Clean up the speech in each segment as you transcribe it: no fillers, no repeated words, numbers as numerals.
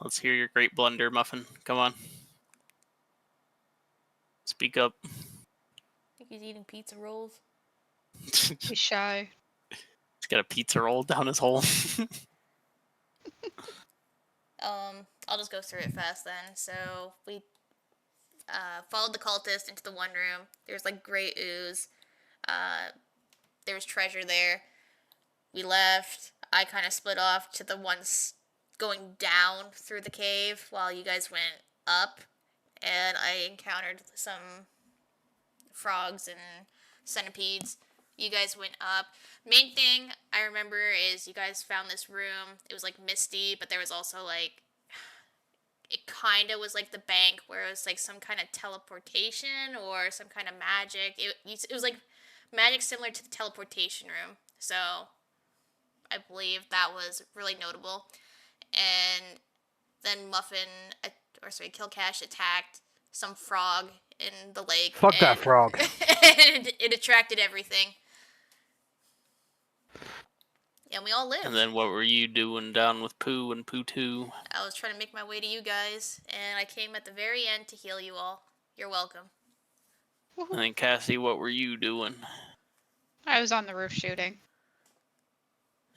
Let's hear your great blunder, Muffin. Come on. Speak up. I think he's eating pizza rolls. He's shy. He's got a pizza roll down his hole. I'll just go through it fast then. So we followed the cultist into the one room. There's like gray ooze. There was treasure there. We left. I kind of split off to the ones going down through the cave while you guys went up. And I encountered some frogs and centipedes. You guys went up. Main thing I remember is you guys found this room. It was like misty, but there was also like, it kind of was like the bank where it was like some kind of teleportation or some kind of magic. It was like magic similar to the teleportation room. So I believe that was really notable. And then Killcash attacked some frog in the lake. Fuck that frog. And it attracted everything. And we all lived. And then what were you doing down with Pooh and Pooh 2? I was trying to make my way to you guys, and I came at the very end to heal you all. You're welcome. And then Cassie, what were you doing? I was on the roof shooting.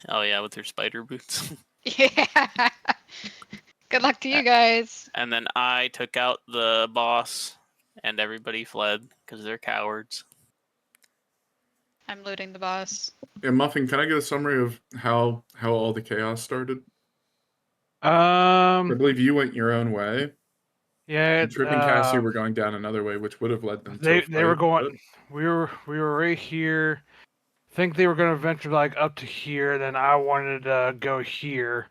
Oh yeah, with your spider boots. Yeah. Good luck to you guys. And then I took out the boss, and everybody fled because they're cowards. I'm looting the boss. Yeah, Muffin, can I get a summary of how all the chaos started? I I believe you went your own way. Yeah. And Trip and Cassie were going down another way, which would have led them to a fight, They were going. We were right here. I think they were going to venture like up to here. Then I wanted to go here,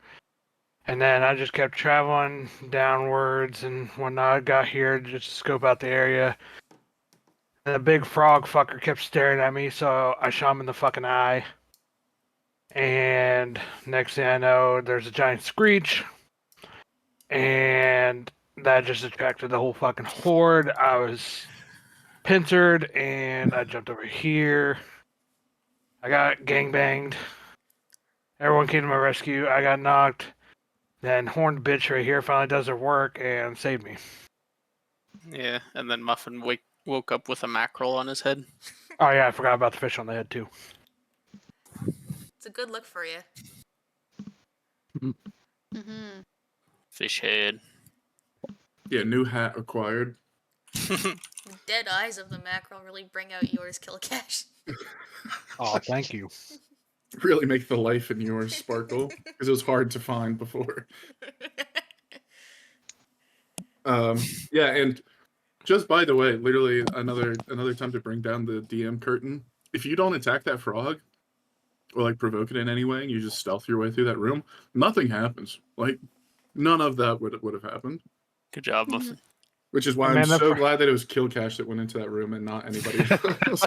and then I just kept traveling downwards. And when I got here, just to scope out the area, and the big frog fucker kept staring at me, so I shot him in the fucking eye. And next thing I know, there's a giant screech, and that just attracted the whole fucking horde. I was pincered, and I jumped over here. I got gangbanged. Everyone came to my rescue. I got knocked. Then horned bitch right here finally does her work and saved me. Yeah, and then Muffin woke up with a mackerel on his head. Oh yeah, I forgot about the fish on the head too. It's a good look for you. Mm-hmm. Fish head. Yeah, new hat acquired. The dead eyes of the mackerel really bring out yours, Killcash. Oh, thank you. Really make the life in yours sparkle, because it was hard to find before. Yeah, and just by the way, literally another time to bring down the DM curtain. If you don't attack that frog, or like provoke it in any way, and you just stealth your way through that room, nothing happens. Like, none of that would have happened. Good job, Muffin. Which is why I'm so glad that it was Killcash that went into that room and not anybody else.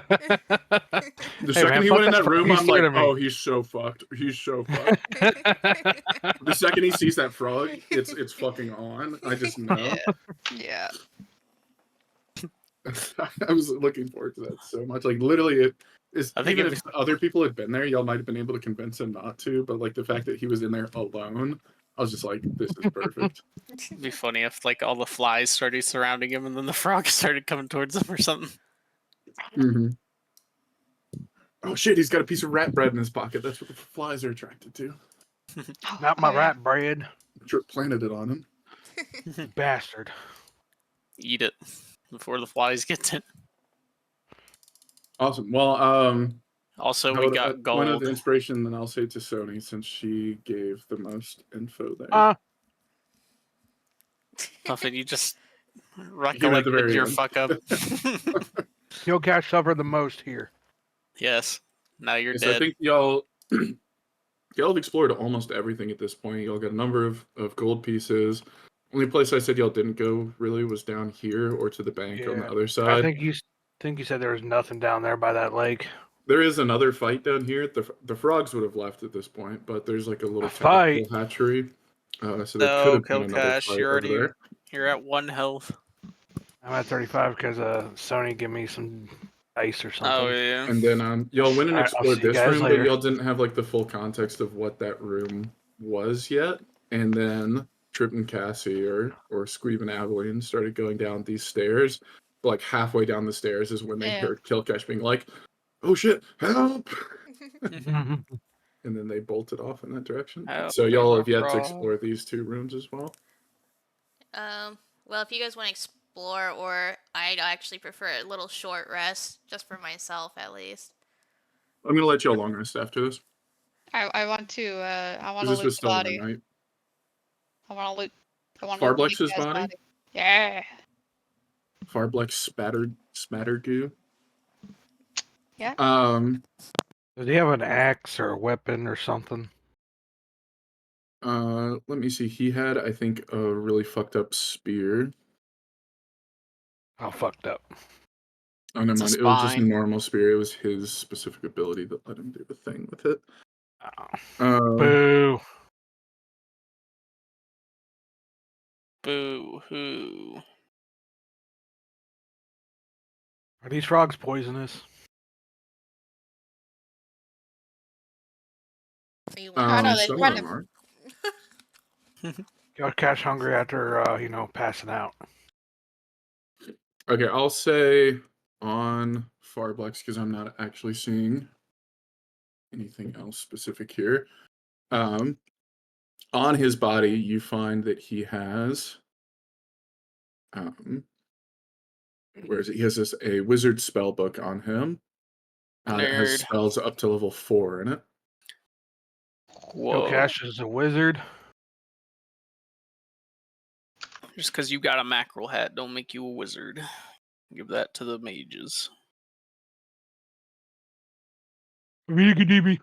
The second he went in that room, I'm like, oh, he's so fucked. He's so fucked. The second he sees that frog, it's fucking on. I just know. Yeah. I was looking forward to that so much. Like, literally, it is. I think even if other people had been there, y'all might have been able to convince him not to. But like the fact that he was in there alone, I was just like, this is perfect. It'd be funny if like all the flies started surrounding him and then the frog started coming towards him or something. Mm-hmm. Oh shit, he's got a piece of rat bread in his pocket. That's what the flies are attracted to. Not my rat bread. Trip planted it on him. Bastard. Eat it before the flies get to it. Awesome. Well, also we got gold. One of the inspiration, then I'll say to Sony, since she gave the most info there. Muffin, you just recollected your fuck up. Killcash suffered the most here. Yes. Now you're So dead. I think y'all have explored almost everything at this point. Y'all got a number of gold pieces. Only place I said y'all didn't go really was down here or to the bank on the other side. I think you said there was nothing down there by that lake. There is another fight down here. The frogs would have left at this point, but there's like a little fight hatchery. So there could have been another fight over there. You're at 1 health. I'm at 35 because Sony gave me some ice or something. Oh yeah. And then y'all went and explored this room, later. but y'all didn't have like the full context of what that room was yet. And then Trip and Cassie or Squeeb and Aveline started going down these stairs. Like halfway down the stairs is when they Yeah. heard Killcash being like, "Oh shit, help!" Mhm. And then they bolted off in that direction. Oh, So there's y'all a have yet to frog. explore these 2 rooms as well. Well, if you guys want to explore, or I'd actually prefer a little short rest, just for myself at least. I'm gonna let y'all long rest after this. I want to I want Because to this loot was the still in body. the night. I want to loot. I want to loot Pharblex's Nico's body? Yeah. Pharblex spatter goo. Yeah. Does he have an axe or a weapon or something? Let me see. He had, I think, a really fucked up spear. How fucked up. Oh, never It's a mind. It was just a spine. normal spear. It was his specific ability that let him do the thing with it. Oh. Boo. Boo hoo. Are these frogs poisonous? Are you I know, wondering? they Some of kind them of- are. Got catch hungry after passing out. Okay, I'll say on Pharblex because I'm not actually seeing anything else specific here. On his body, you find that he has. Where is it? He has a wizard spell book on him. That has Nerd. spells up to level 4 in it. Whoa. Killcash is a wizard. Just because you got a mackerel hat don't make you a wizard. Give that to the mages. DB.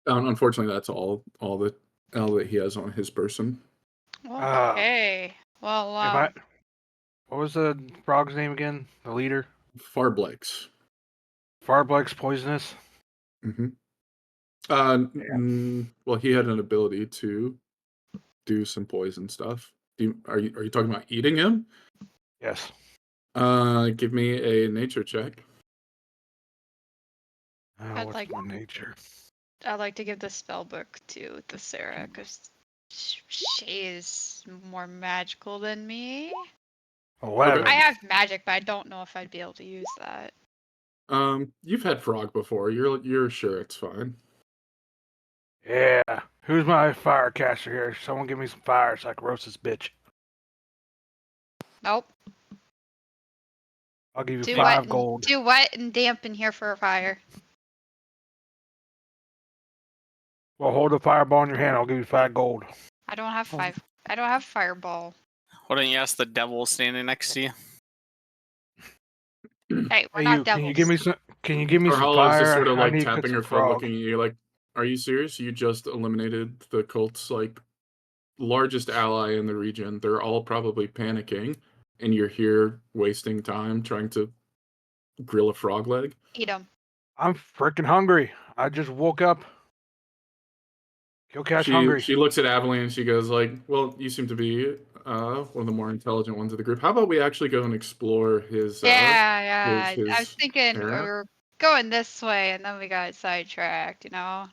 Unfortunately, that's all that he has on his person. Okay. Well, What was the frog's name again? The leader? Pharblex. Pharblex poisonous? Mm-hmm. Yeah. Well, he had an ability to do some poison stuff. Are you talking about eating him? Yes. Give me a nature check. I'd What's like- my nature? I'd like to give the spell book to the Sarah because she is more magical than me. 11. I have magic, but I don't know if I'd be able to use that. You've had frog before. You're sure it's fine. Yeah. Who's my fire caster here? Someone give me some fire so I can roast this bitch. Nope. I'll give you Too 5 wet. gold. Too wet and damp in here for a fire. Well, hold the fireball in your hand. I'll give you 5 gold. I don't have I don't have fireball. Why don't you ask the devil standing next to you? Hey, we're Hey, not you, devils. can you give me some? Can you give me some Sarhala is just fire? sort of I like need to cook tapping some her foot, frog. looking at you like, "Are you serious? You just eliminated the cult's like largest ally in the region. They're all probably panicking, and you're here wasting time trying to grill a frog leg." Eat them. I'm freaking hungry. I just woke up. Killcash hungry. She looks at Aveline and she goes like, "Well, you seem to be one of the more intelligent ones of the group. How about we actually go and explore his Yeah. his I was thinking we area?" were going this way, and then we got sidetracked. You know.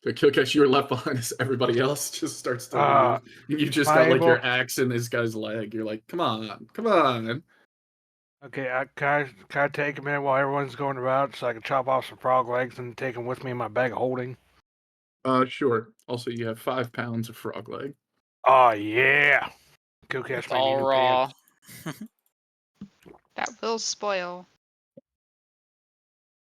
So Killcash, you were left behind as everybody else just starts to Uh, leave. You just am got I like your able- axe in this guy's leg. You're like, come on. Okay, can I take a minute while everyone's going about so I can chop off some frog legs and take them with me in my bag of holding? Sure. Also, you have 5 pounds of frog leg. Oh, yeah. Killcash It's might need all new raw. pants. That will spoil.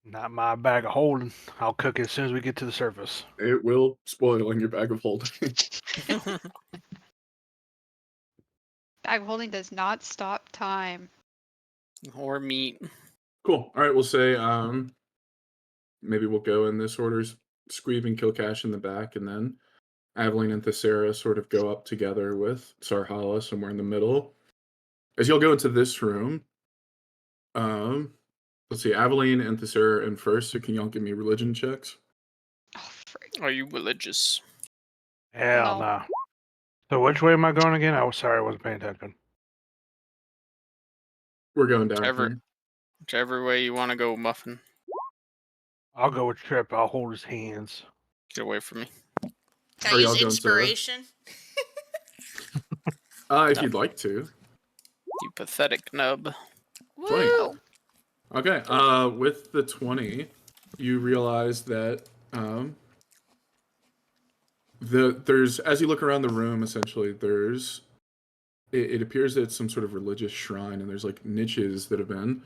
Not my bag of holding. I'll cook it as soon as we get to the surface. It will spoil in your bag of holding. Bag holding does not stop time. Or meat. Cool. All right, we'll say maybe we'll go in this order. Squeeb and Killcash in the back, and then Aveline and Thessera sort of go up together with Sarhala somewhere in the middle. As you'll go into this room, let's see, Aveline and Thessera in first, so can y'all give me religion checks? Oh, frick. Are you religious? Hell No. no. So which way am I going again? I was sorry, I wasn't paying attention. We're going down Whichever, here. whichever way you want to go, Muffin. I'll go with Trip. I'll hold his hands. Get away from me. Can I Are y'all use going to- inspiration? If No. you'd like to. You pathetic nub. 20. Woo! Okay. With the 20, you realize that there's as you look around the room, essentially there's it appears that it's some sort of religious shrine, and there's like niches that have been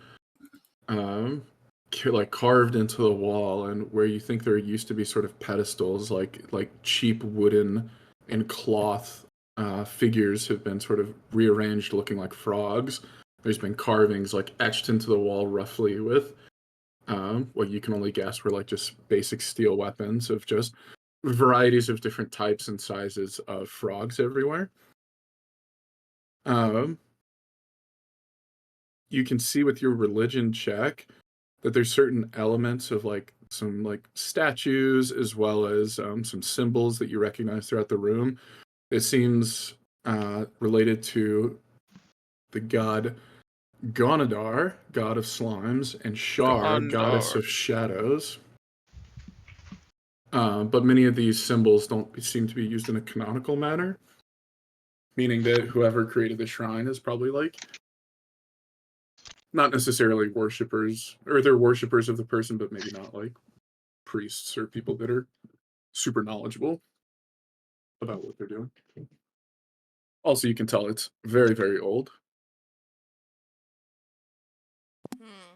like carved into the wall, and where you think there used to be sort of pedestals, like cheap wooden and cloth figures have been sort of rearranged, looking like frogs. There's been carvings like etched into the wall, roughly with what you can only guess were like just basic steel weapons of just varieties of different types and sizes of frogs everywhere. You can see with your religion check that there's certain elements of like some like statues as well as some symbols that you recognize throughout the room. It seems related to the god Gonadar, god of slimes, and Shar, goddess Gondar. of shadows. But many of these symbols don't seem to be used in a canonical manner, meaning that whoever created the shrine is probably like not necessarily worshippers, or they're worshippers of the person, but maybe not like priests or people that are super knowledgeable about what they're doing. Also, you can tell it's very, very old. Hmm.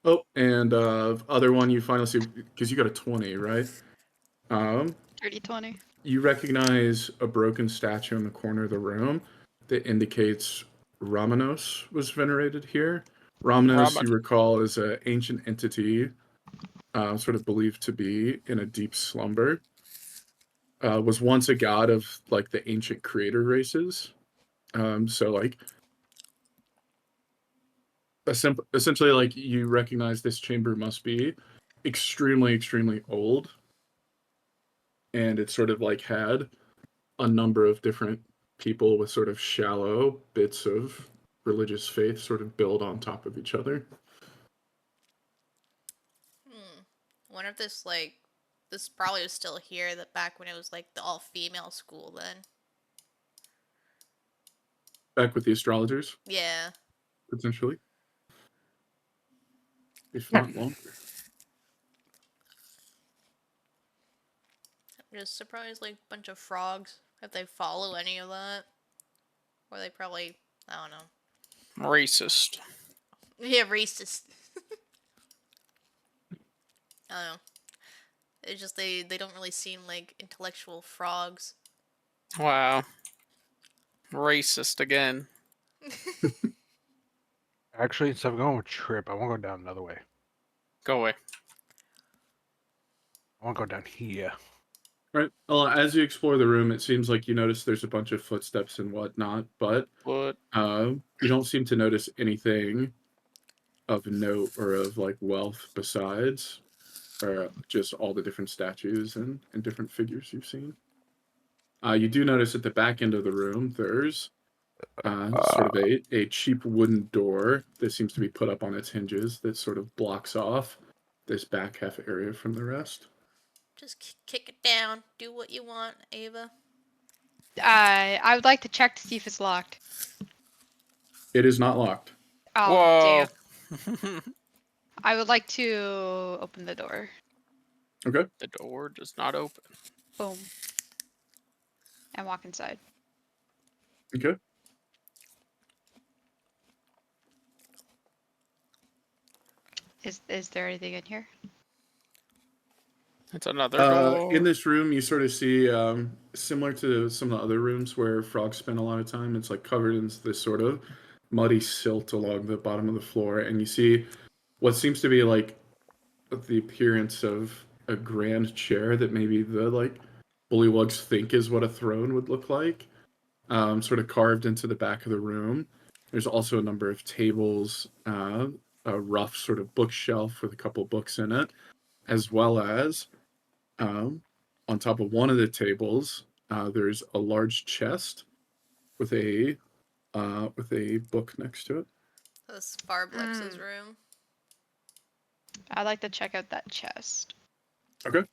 Oh, and other one you finally see, because you got a 20, right? Dirty 20. You recognize a broken statue in the corner of the room that indicates Ramanos was venerated here. Ramanos, you recall, is an ancient entity, sort of believed to be in a deep slumber. Was once a god of like the ancient creator races. So like essentially, like you recognize this chamber must be extremely, extremely old, and it sort of like had a number of different people with sort of shallow bits of religious faith sort of build on top of each other. I wonder if this probably was still here that back when it was like the all female school then. Back with the astrologers, Yeah. potentially. If not longer. I'm just surprised like a bunch of frogs if they follow any of that. Or they probably I don't know. Racist. Yeah, racist. I don't know. It's just they don't really seem like intellectual frogs. Wow. Racist again. Actually, instead of going with Trip, I want to go down another way. Go away. I want to go down here. Right. Well, as you explore the room, it seems like you notice there's a bunch of footsteps and whatnot, but What? you don't seem to notice anything of note or of like wealth besides just all the different statues and different figures you've seen. You do notice at the back end of the room there's sort of a cheap wooden door that seems to be put up on its hinges that sort of blocks off this back half area from the rest. Just kick it down. Do what you want, Ava. I would like to check to see if it's locked. It is not locked. Oh, Whoa. damn. I would like to open the door. Okay. The door does not open. Boom. And walk inside. Okay. Is there anything in here? It's another door. In this room, you sort of see, similar to some of the other rooms where frogs spend a lot of time, it's like covered in this sort of muddy silt along the bottom of the floor, and you see what seems to be like the appearance of a grand chair that maybe the like bullywogs think is what a throne would look like, sort of carved into the back of the room. There's also a number of tables, a rough sort of bookshelf with a couple books in it, as well as on top of one of the tables, there's a large chest with a book next to it. That's Pharblex's room. I'd like to check out that chest. Okay.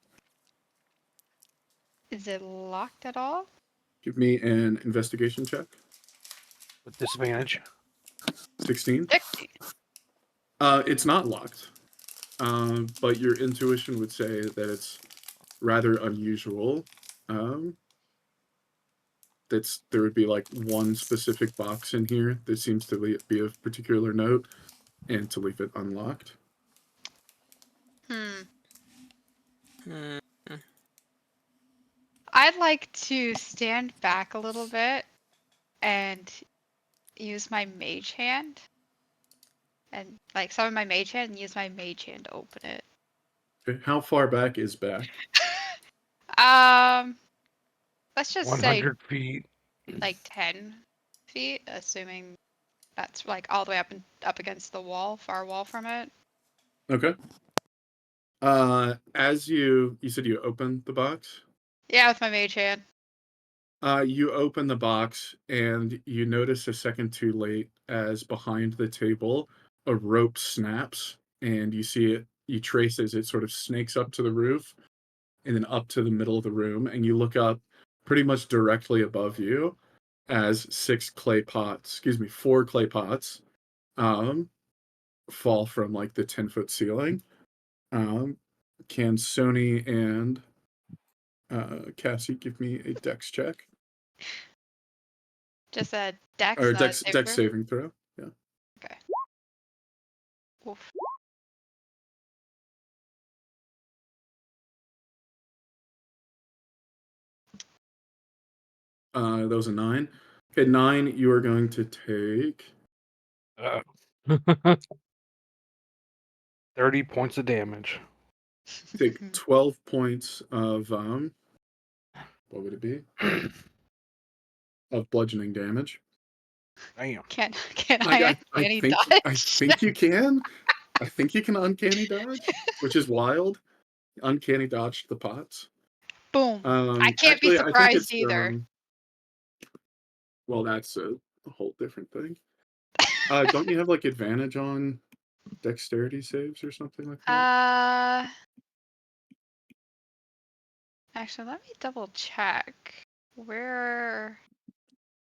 Is it locked at all? Give me an investigation check. With disadvantage. 16. 60. It's not locked. But your intuition would say that it's rather unusual. There would be like one specific box in here that seems to be of particular note, and to leave it unlocked. Hmm. I'd like to stand back a little bit and use my mage hand. And like summon my mage hand and use my mage hand to open it. Okay. How far back is back? Let's just say 100 feet. like 10 feet, assuming that's like all the way up against the wall, far wall from it. Okay. As you said you opened the box? Yeah, with my mage hand. You open the box and you notice a second too late as behind the table a rope snaps and you see it, you trace as it sort of snakes up to the roof and then up to the middle of the room, and you look up pretty much directly above you as 4 clay pots fall from like the 10-foot ceiling. Can Sony and Cassie give me a dex check? Just a dex, Or not a dex saving throw? saving throw. Yeah. Okay. Oof. That was a 9. Okay, 9, you are going to take 30 points of damage. 12 points of what would it be? Of bludgeoning damage. Damn. Can I uncanny dodge? I think you can. I think you can uncanny dodge, which is wild. Uncanny dodge the pots. Boom. I can't be Actually, I think surprised it's either. well, that's a whole different thing. Don't you have like advantage on dexterity saves or something like that? Actually, let me double check. Where?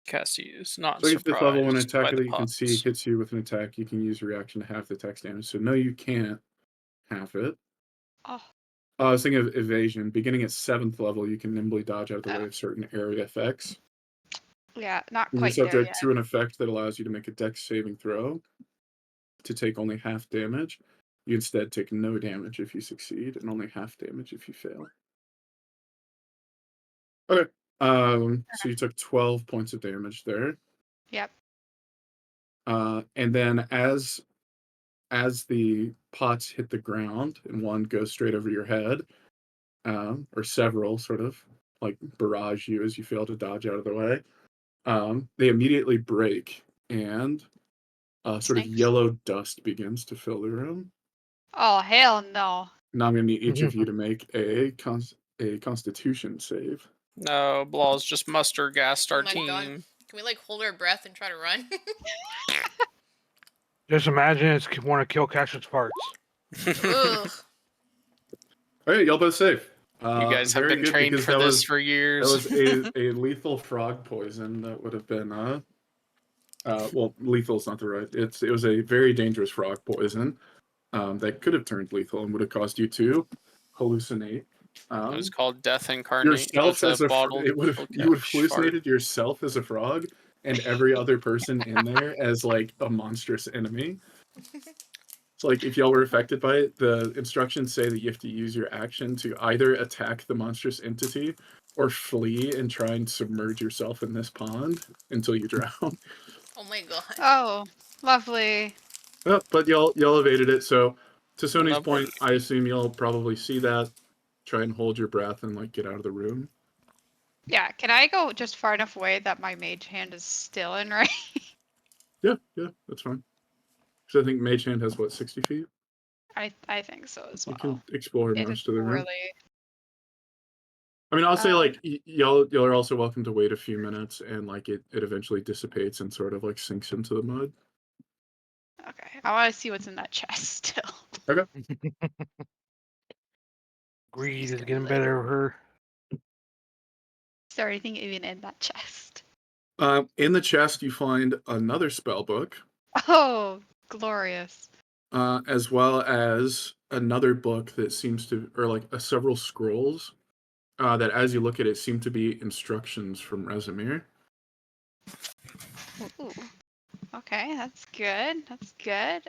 Cassie is not So if 5th level, when an surprised by attacker the that you can see pots. hits you with an attack, you can use your reaction to half the attack's damage. So no, you can't half it. Oh. I was thinking of evasion. Beginning at 7th level, you can nimbly dodge out of the way Oh. of certain area effects. Yeah, not You're quite there subject yet. to an effect that allows you to make a dex saving throw to take only half damage. You instead take no damage if you succeed and only half damage if you fail. Okay. So you took 12 points of damage there. Yep. And then as the pots hit the ground and one goes straight over your head, or several sort of like barrage you as you fail to dodge out of the way, they immediately break and sort of Snakes. yellow dust begins to fill the room. Oh, hell no. Now I'm going to need each of you to make a Constitution save. No, Blaw's just muster gassed our Oh my God. team. Can we like hold our breath and try to run? Just imagine it's one of Kill Cash's parts. Ugh. All right, y'all both save. You guys have very been good, trained because for this for that years. was a lethal frog poison that would have been well, lethal is not the right. It was a very dangerous frog poison that could have turned lethal and would have caused you to hallucinate. It was called Death Incarnate. Yourself with as a bottle. you would have hallucinated yourself as a frog and every other person in there as like a monstrous enemy. So like if y'all were affected by it, the instructions say that you have to use your action to either attack the monstrous entity or flee and try and submerge yourself in this pond until you drown. Oh my God. Oh, lovely. But y'all evaded it. So to Sony's Lovely. point, I assume y'all probably see that, try and hold your breath and like get out of the room. Yeah, can I go just far enough away that my mage hand is still in range? Yeah, that's fine. So I think Mage Hand has what, 60 feet? I think so as well. You can explore It is most of the room. really. I mean, I'll say like y'all are also welcome to wait a few minutes and like it eventually dissipates and sort of like sinks into the mud. Okay, I want to see what's in that chest still. Greed He's is gonna getting live. better over her. Is there anything even in that chest? In the chest, you find another spell book, Oh, glorious. as well as another book that seems to, or like several scrolls that, as you look at it, seem to be instructions from Rezimir. Ooh. Okay, that's good. That's good.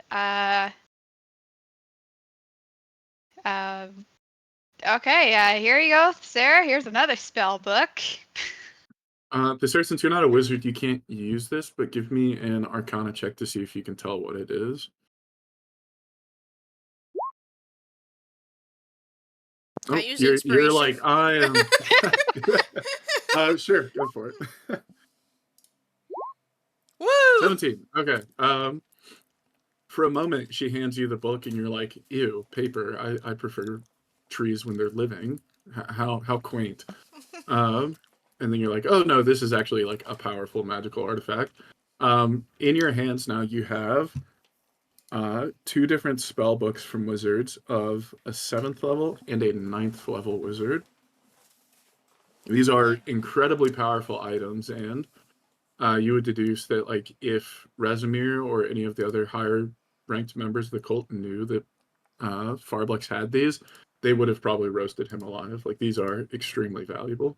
Okay, here you go, Sarah. Here's another spell book. Besides, since you're not a wizard, you can't use this, but give me an Arcana check to see if you can tell what it is. I Oh, use you're inspiration. like, I am. Sure, go for it. Woo! 17. Okay. For a moment, she hands you the book, and you're like, "Ew, paper. I prefer trees when they're living. How quaint." And then you're like, "Oh no, this is actually like a powerful magical artifact." In your hands now, you have two different spell books from wizards of a 7th level and a 9th level wizard. These are incredibly powerful items, and you would deduce that, like, if Rezimir or any of the other higher ranked members of the cult knew that Pharblex had these, they would have probably roasted him alive. Like, these are extremely valuable.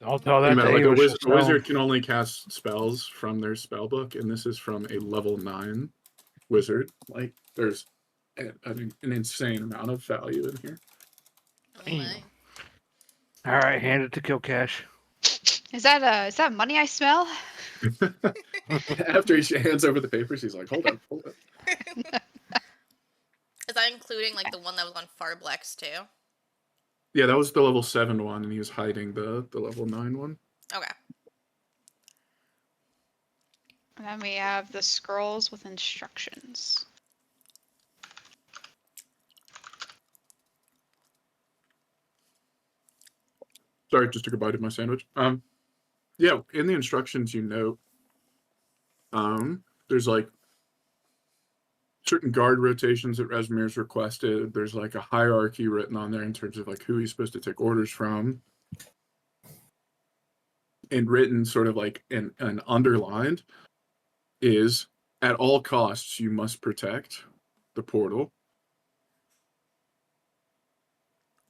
I'll tell that to Like Ava. She'll a sell 'em. wizard can only cast spells from their spell book, and this is from a level 9 wizard. Like, there's an insane amount of value in here. Oh my. All right, hand it to Kill Cash. Is that money I smell? After he hands over the papers, he's like, hold up. Is that including like the one that was on Pharblex too? Yeah, that was the level 7 one, and he was hiding the level 9 one. Okay. And then we have the scrolls with instructions. Sorry, just took a bite of my sandwich. Yeah, in the instructions, you note, there's like certain guard rotations that Rezmir's requested. There's like a hierarchy written on there in terms of like who he's supposed to take orders from. And written sort of like an underlined is, at all costs, you must protect the portal.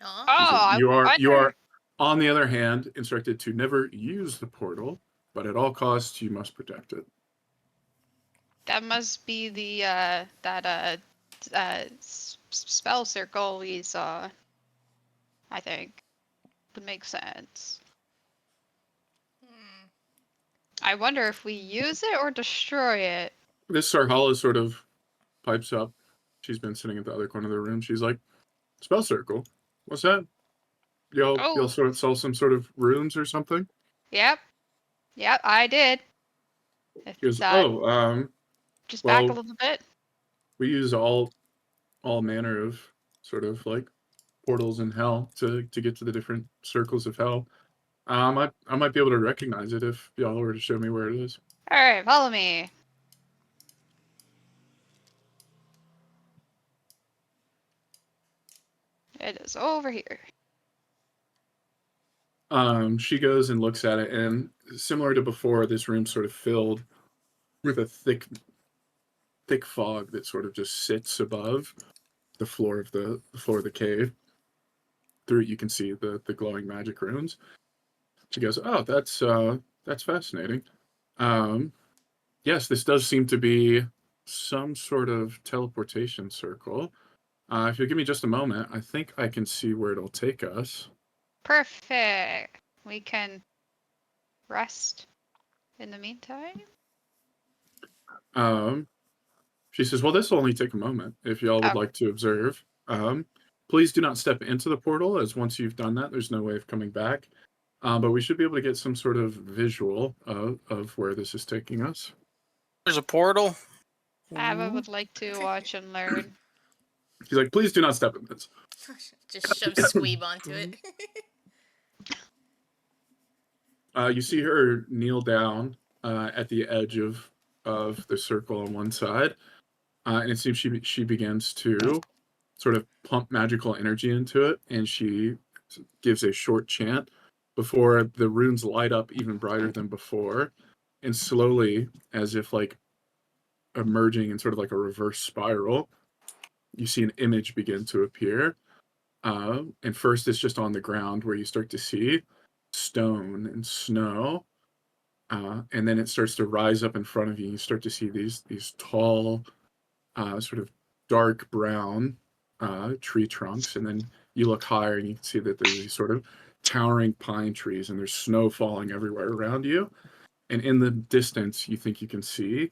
Oh. Oh, You are, wonder- on the other hand, instructed to never use the portal, but at all costs, you must protect it. that must be the spell circle we saw. I think that makes sense. I wonder if we use it or destroy it. This Sarhala sort of pipes up. She's been sitting at the other corner of the room. She's like, spell circle? What's that? Y'all sort of sell some sort of runes or something? Yep, I did. She goes, Just back a well, little bit. we use all manner of sort of like portals in hell to get to the different circles of hell. I might be able to recognize it if y'all were to show me where it is. All right, follow me. It is over here. She goes and looks at it, and similar to before, this room's sort of filled with a thick fog that sort of just sits above the floor of the cave. Through it, you can see the glowing magic runes. She goes, "Oh, that's fascinating. Yes, this does seem to be some sort of teleportation circle. If you'll give me just a moment, I think I can see where it'll take us." Perfect. We can rest in the meantime. She says, "Well, this will only take a moment if y'all would like to observe. Please do not step into the portal, as once you've done that, there's no way of coming back. But we should be able to get some sort of visual of where this is taking us." There's a portal. Ava would like to watch and learn. He's like, "Please do not step in this." Just shove Squeeb onto it. You see her kneel down at the edge of the circle on one side. and it seems she begins to sort of pump magical energy into it, and she gives a short chant before the runes light up even brighter than before, and slowly, as if like emerging in sort of like a reverse spiral, you see an image begin to appear. And first it's just on the ground where you start to see stone and snow. And then it starts to rise up in front of you. You start to see these tall, sort of dark brown tree trunks. And then you look higher and you can see that there's these sort of towering pine trees and there's snow falling everywhere around you. And in the distance, you think you can see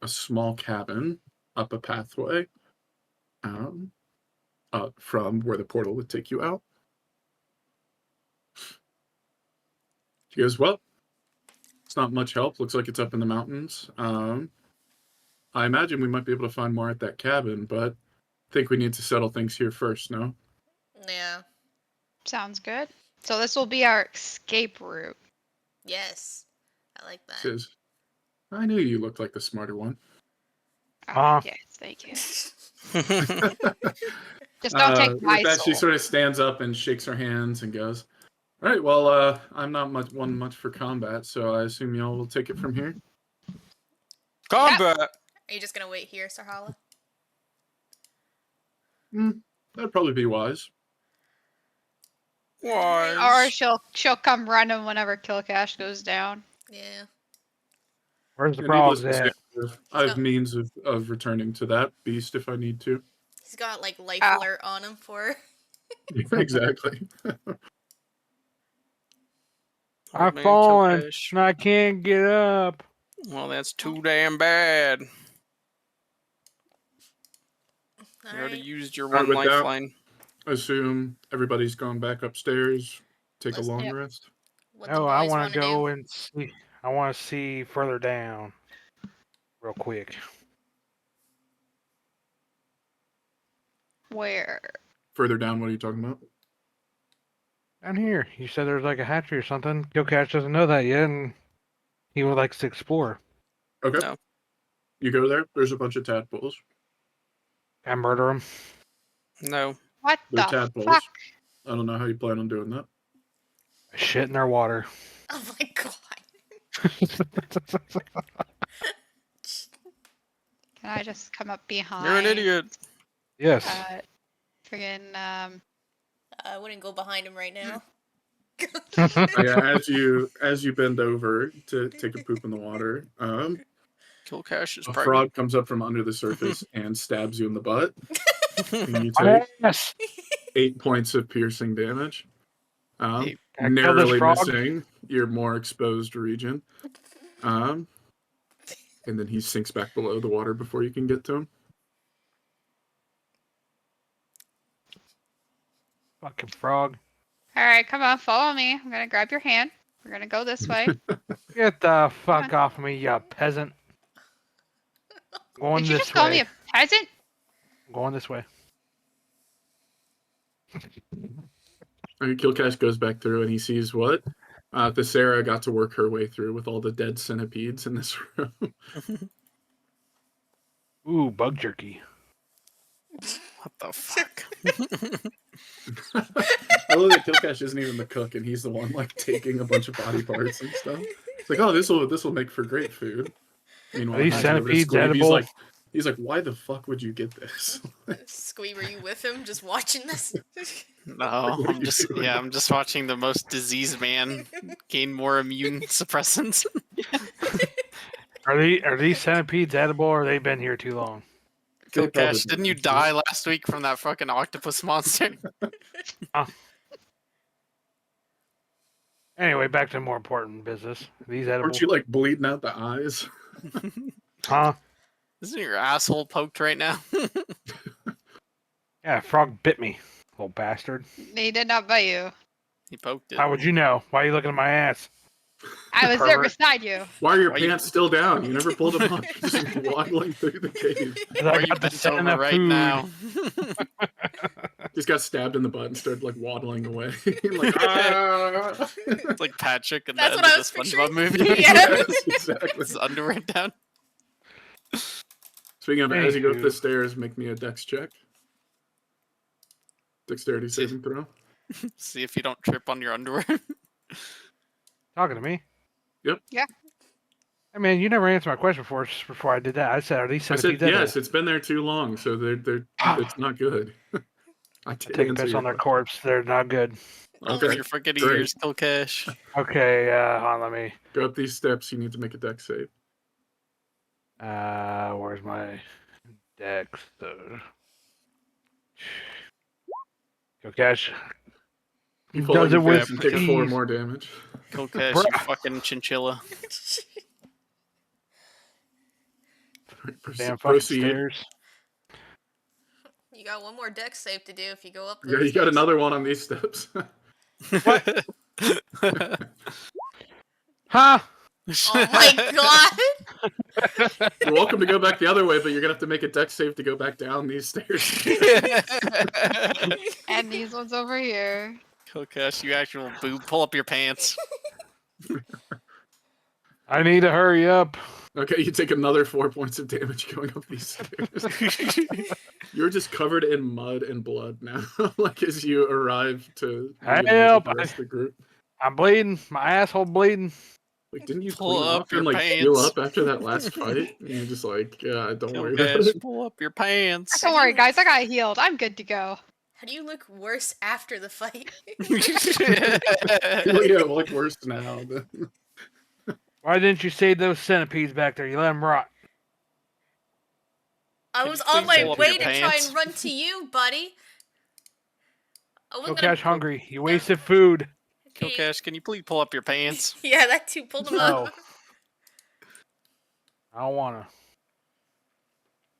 a small cabin up a pathway from where the portal would take you out. She goes, well, it's not much help. Looks like it's up in the mountains. I imagine we might be able to find more at that cabin, but I think we need to settle things here first, no? Yeah. Sounds good. So this will be our escape route. Yes. I like that. Says, I knew you looked like the smarter one. Yes, thank you. Just don't take my with that, soul. she sort of stands up and shakes her hands and goes, all right, well, I'm not much for combat, so I assume y'all will take it from here. Combat. Are you just gonna wait here, Sarhala? That'd probably be wise. Or she'll come running whenever Killcash goes down. Yeah. Where's the And needless frogs to at? say, I have means of returning to that beast if I need to. He's got like life Ow. alert on him for. Exactly. I've Man, fallen Killcash. and I can't get up. Well, that's too damn bad. You already Alright. used your Alright, one with that- lifeline. Assume everybody's gone back upstairs. Take Let's- a long Yep. rest. What No, the I boys want want to to go do. and see. I want to see further down, real quick. Where? Further down, what are you talking about? Down here, you said there's like a hatchery or something. Killcash doesn't know that yet, and he would like to explore. Okay. No. You go there. There's a bunch of tadpoles. I murder him. No. What They're the tadpoles. fuck? I don't know how you plan on doing that. I shit in their water. Oh my god. Can I just come up behind? You're an idiot. Yes. Friggin', I wouldn't go behind him right now. Yeah, as you bend over to take a poop in the water, Killcash is a pregnant. frog comes up from under the surface and stabs you in the butt. And you take Yes. 8 points of piercing damage. Hey, I killed this Narrowly frog. missing your more exposed region. And then he sinks back below the water before you can get to him. Fucking frog. alright, come on, follow me. I'm gonna grab your hand. We're gonna go this way. Get the fuck off of me, you peasant. Going Did you this just call way. me a peasant? Going this way. Killcash goes back through and he sees what? Thessera got to work her way through with all the dead centipedes in this room. Ooh, bug jerky. What the fuck? I love that Killcash isn't even the cook and he's the one like taking a bunch of body parts and stuff. It's like, oh, this will make for great food. Meanwhile, Are these hands it over to centipedes Squeeb. edible? He's like, why the fuck would you get this? Squeeb, are you with him just watching this? No, What are I'm you just doing? I'm just watching the most diseased man gain more immune suppressants. Are these centipedes edible or they been here too long? Killcash, didn't you die last week from that fucking octopus monster? Anyway, back to more important business. These edible? Aren't you like bleeding out the eyes? Huh? Isn't your asshole poked right now? Yeah, a frog bit me, little bastard. He did not bite you. He poked it. How would you know? Why are you looking at my ass? I was there Pervert. beside you. Why are your Why you- pants still down? You never pulled them up. You're just waddling through the cave. 'Cause Why I are you got the bent over enough right food. now? Just got stabbed in the butt and started like waddling away. Like, ah! It's like Patrick in the That's end what I of was the SpongeBob picturing. movie. Yeah. Yes, exactly. His underwear down. Speaking of, as you go up the Anywho. stairs, make me a dex check. Dexterity saving throw. See if you don't trip on your underwear. Talking to me? Yep. Yeah. I mean, you never answered my question before I did that. I said, are these I centipedes said yes. edible? It's been there too long, so they're it's not good. I did Take a answer piss your on their question. corpse. They're not good. Open Okay, your freaking great. ears, Kilcash. Okay, hold on, let me. Go up these steps. You need to make a dex save. Where's my dex? Go cash. You fall on Does your it with face and take 4 ease. more damage. Kilcash, Bruh. you fucking chinchilla. Damn fucking Proceed. stairs. You got one more dex save to do if you go up Yeah, those you got steps. another one on these steps. What? Huh? Oh my god! You're welcome to go back the other way, but you're gonna have to make a dex save to go back down these stairs. And these ones over here. Kilcash, you actual boob. Pull up your pants. I need to hurry up. Okay, you take another 4 points of damage going up these stairs. You're just covered in mud and blood now, like as you arrive to reunite Help! with the rest of the group. I'm bleeding. My asshole bleeding. Like, didn't you Pull clean up up your and like heal pants. up after that last fight? And you're just like, yeah, don't worry about Kilcash, it. pull up your pants. Don't worry, guys. I got healed. I'm good to go. How do you look worse after the fight? Well, yeah, look worse now. Why didn't you save those centipedes back there? You let them rot. I Can was you on please my pull up way your to try pants? and run to you, buddy. I Go wasn't gonna. cash hungry. You wasted food. Okay. Kilcash, can you please pull up your pants? Yeah, that too. Pull them No. up. I don't wanna.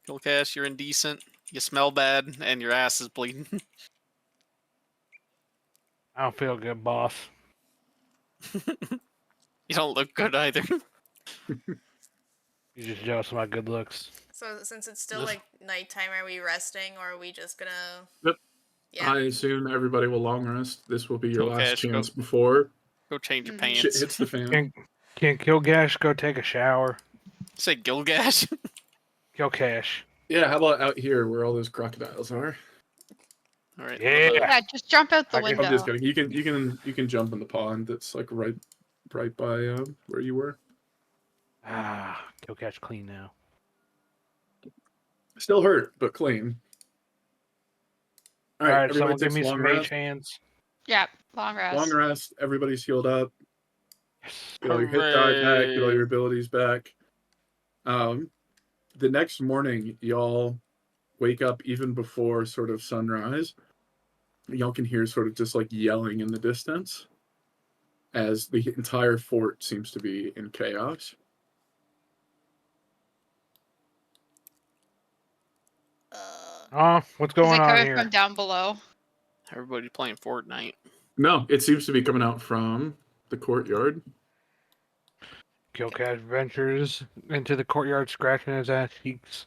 Kilcash, you're indecent. You smell bad, and your ass is bleeding. I don't feel good, boss. You don't look good either. You're just jealous of my good looks. So since it's still Ugh. like nighttime, are we resting or are we just gonna? Yep. Yeah. I assume everybody will long rest. This will be your last Kilcash, chance before Go change your Mhm. shit pants. hits the fan. Can Kilgash go take a shower? Say Gilgash. Kilcash. Yeah, how about out here where all those crocodiles are? All right. Yeah. Yeah, just jump out the I can- window. I'm just kidding. You can jump in the pond that's like right by where you were. Kilgash clean now. Still hurt, but clean. All right, Alright, everybody someone give takes me a long some mage rest. hands. Yeah, long rest. Long rest. Everybody's healed up. Yes. Get all your hit die back. Get all Hooray. your abilities back. The next morning, y'all wake up even before sort of sunrise. Y'all can hear sort of just like yelling in the distance as the entire fort seems to be in chaos. What's Is going it on coming here? from down below? Everybody playing Fortnite. No, it seems to be coming out from the courtyard. Kilcash ventures into the courtyard, scratching his ass cheeks.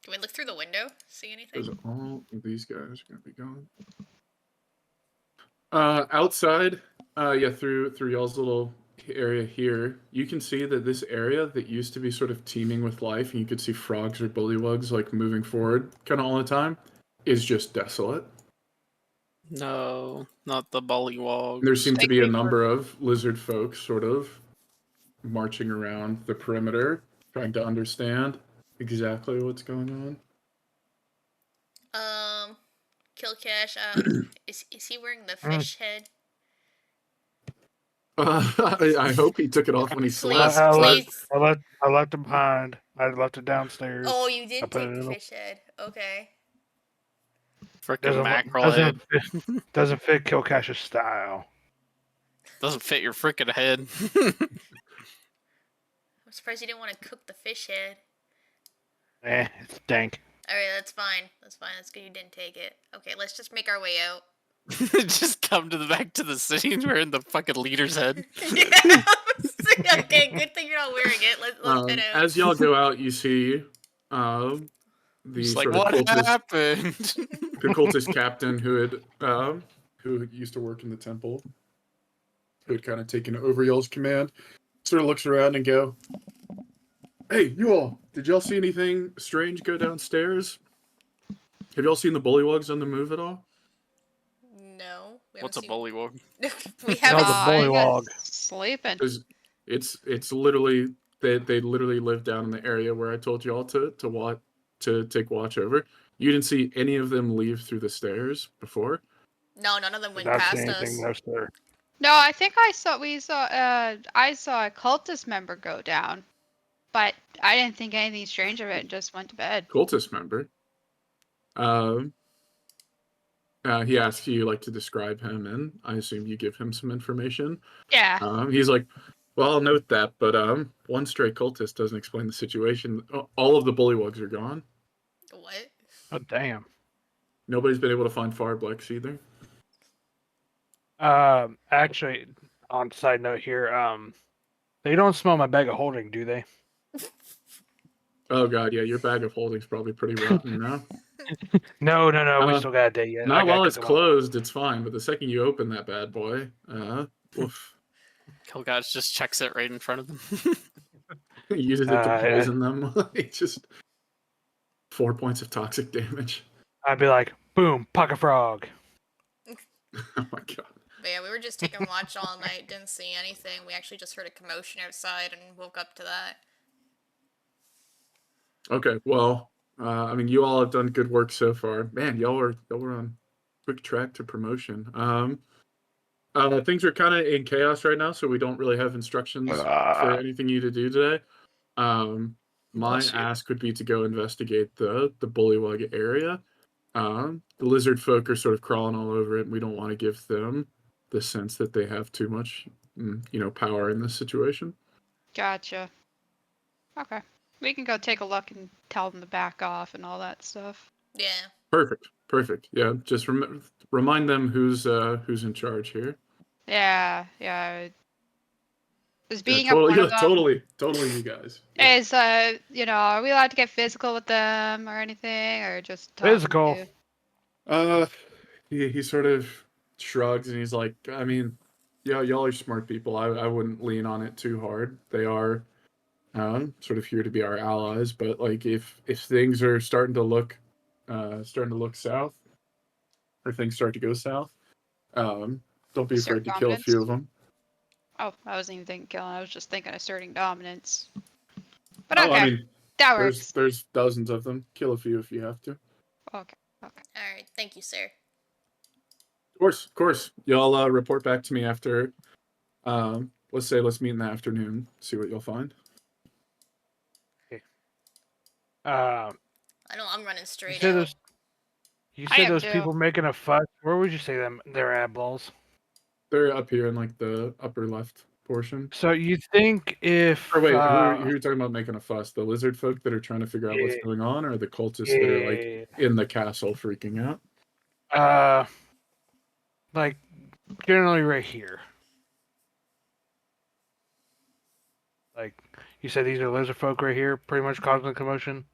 Can we look through the window? See anything? Because all of these guys are going to be gone. Outside, yeah, through y'all's little area here, you can see that this area that used to be sort of teeming with life, and you could see frogs or bullywogs like moving forward kind of all the time, is just desolate. No, not the bullywogs. There seem to Snake be a Reaper. number of lizard folk sort of marching around the perimeter, trying to understand exactly what's going on. Kilcash, is he wearing the fish head? I hope he took it off when he Please, slept. please. I left it behind. I left it downstairs. Oh, you I did put take it the in the- fish head. Okay. Freaking mackerel head. Doesn't fit Kilcash's style. Doesn't fit your freaking head. I'm surprised you didn't want to cook the fish head. It's dank. Alright, that's fine. That's fine. That's good you didn't take it. Okay, let's just make our way out. Just come to the back to the city and we're in the fucking leader's head. Yeah. Okay, good thing you're not wearing it. Let's head out. As y'all go out, you see the Just like, sort of what cultist, happened? the cultist captain who used to work in the temple, who had kind of taken over y'all's command, sort of looks around and go, Hey, you all! Did y'all see anything strange go downstairs? Have y'all seen the bullywogs on the move at all? No, we What's a haven't bullywog? seen. We No, haven't. the I bullywog. was sleeping. Because it's literally they literally live down in the area where I told y'all to take watch over. You didn't see any of them leave through the stairs before. No, none of them Did went not see past anything, us. no sir. No, I think I saw I saw a cultist member go down, but I didn't think anything strange of it and just went to bed. Cultist member. He asks you like to describe him, and I assume you give him some information. Yeah. He's like, "Well, I'll note that, but one stray cultist doesn't explain the situation. All of the bullywogs are gone. What? Oh damn. Nobody's been able to find Pharblex either. Actually, on side note here, they don't smell my bag of holding, do they? Oh god, yeah, your bag of holding's probably pretty rotten now. No, we Uh, still got a day yet. I Not gotta while cook it's them all. closed, it's fine, but the second you open that bad boy, oof, Kilgaz just checks it right in front of them. he uses it to Yeah. poison them. It's just 4 points of toxic damage. I'd be like, boom, pocket frog. Oh my god. But yeah, we were just taking watch all night, didn't see anything. We actually just heard a commotion outside and woke up to that. Okay, well, I mean, you all have done good work so far. Man, y'all were on quick track to promotion. Things are kind of in chaos right now, so we don't really have instructions for anything you to do today. My Bless you. ask would be to go investigate the bullywug area. The lizard folk are sort of crawling all over it, and we don't want to give them the sense that they have too much, power in this situation. Gotcha. Okay. We can go take a look and tell them to back off and all that stuff. Yeah. Perfect. Yeah, just remind them who's in charge here. Yeah. Is Yeah, beating up totally, one yeah, of them. totally, you guys. Yeah. Is are we allowed to get physical with them or anything, or just talk Physical. to- He sort of shrugs and he's like, I mean, yeah, y'all are smart people. I wouldn't lean on it too hard. They are sort of here to be our allies, but like if things are starting to look south, or things start to go south, don't be Assert afraid to kill a dominance? few of them. Oh, I wasn't even thinking killing. I was just thinking asserting dominance. But Oh, okay, I mean, that works. there's dozens of them. Kill a few if you have to. Okay. Alright, thank you, sir. Of course. Y'all report back to me after. Let's meet in the afternoon. See what you'll find. Uh, I know I'm running you straight said out. those. You I said am those too. people making a fuss. Where would you say them? They're at balls. They're up here in like the upper left portion. So you think if? Or wait, who are you talking about making a fuss? The lizard folk that are trying to figure out what's Yeah, going on, or the cultists that are like in the castle freaking out? Like generally right here. Like you said, these are lizard folk right here, pretty much causing the commotion.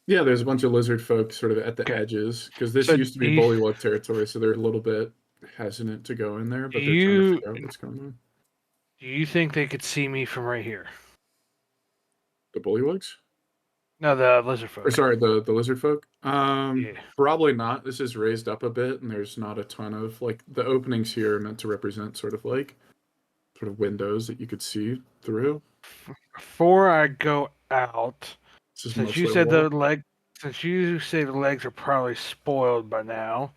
Yeah, there's a bunch of lizard folk sort of at the Okay. edges because this So used to be do you- bullywug territory, so they're a little bit hesitant to go in there, but they're trying to you figure out what's going on. do you think they could see me from right here? The bullywugs? No, the lizard folk. Or sorry, the lizard folk? Yeah. Probably not. This is raised up a bit, and there's not a ton of like the openings here are meant to represent sort of windows that you could see through. Before I go out, This is since you mostly said wall. since you say the legs are probably spoiled by now,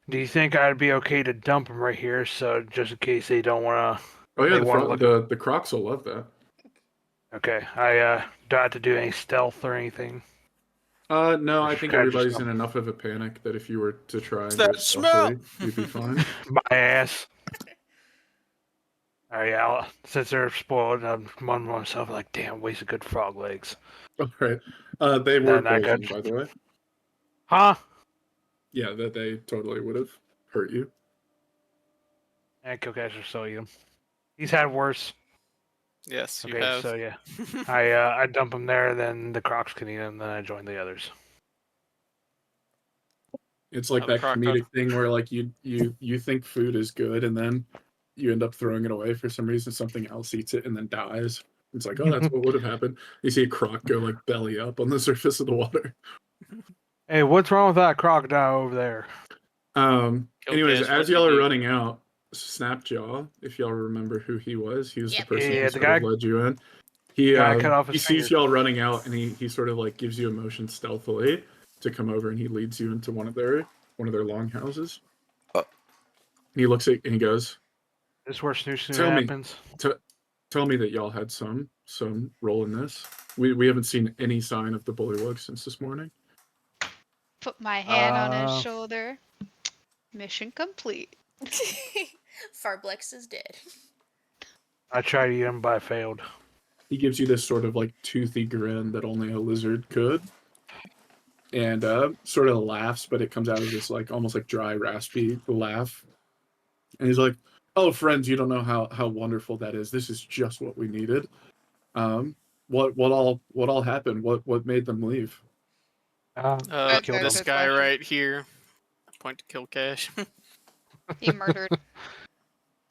do you think I'd be okay to dump them right here? So just in case they don't want to. Oh yeah, They wanna look- the crocs will love that. Okay, I don't have to do any stealth or anything. No, I Just think kinda just everybody's dump. in enough of a panic that if you were to try and that do it stealthily, you'd be fine. My ass. Oh yeah, since they're spoiled, I'm wondering to myself like, damn, wasted good frog legs. All right. They were Then I got- poisoned, by the way. Huh? Yeah, that they totally would have hurt you. And Killcatcher still eat him. He's had worse. Yes, you Okay, have. so yeah, I dump him there, then the Crocs can eat him, then I join the others. It's like Oh, that croc- comedic thing where like you think food is good and then you end up throwing it away for some reason. Something else eats it and then dies. It's like, oh, that's what would have happened. You see a croc go like belly up on the surface of the water. Hey, what's wrong with that crocodile over there? Anyways, Cash, as what'd you y'all are do? running out, Snapjaw, if y'all remember who he was the Yep. person Yeah, who the sort of guy- led you in. guy cut off He his sees fingers. y'all running out, and he sort of like gives you a motion stealthily to come over, and he leads you into one of their longhouses. He looks at and he goes, This is where snoo Tell me. happens. "Tell me that y'all had some role in this. We haven't seen any sign of the bullywug since this morning." Put my hand on his Uh, shoulder. Mission complete. Pharblex is dead. I tried to eat him, but I failed. He gives you this sort of like toothy grin that only a lizard could, and sort of laughs, but it comes out as this like almost like dry, raspy laugh. And he's like, "Oh, friends, you don't know how wonderful that is. This is just what we needed. What all happened? What made them leave?" I killed There's This him. his guy question. right here. Point to kill Cash. He murdered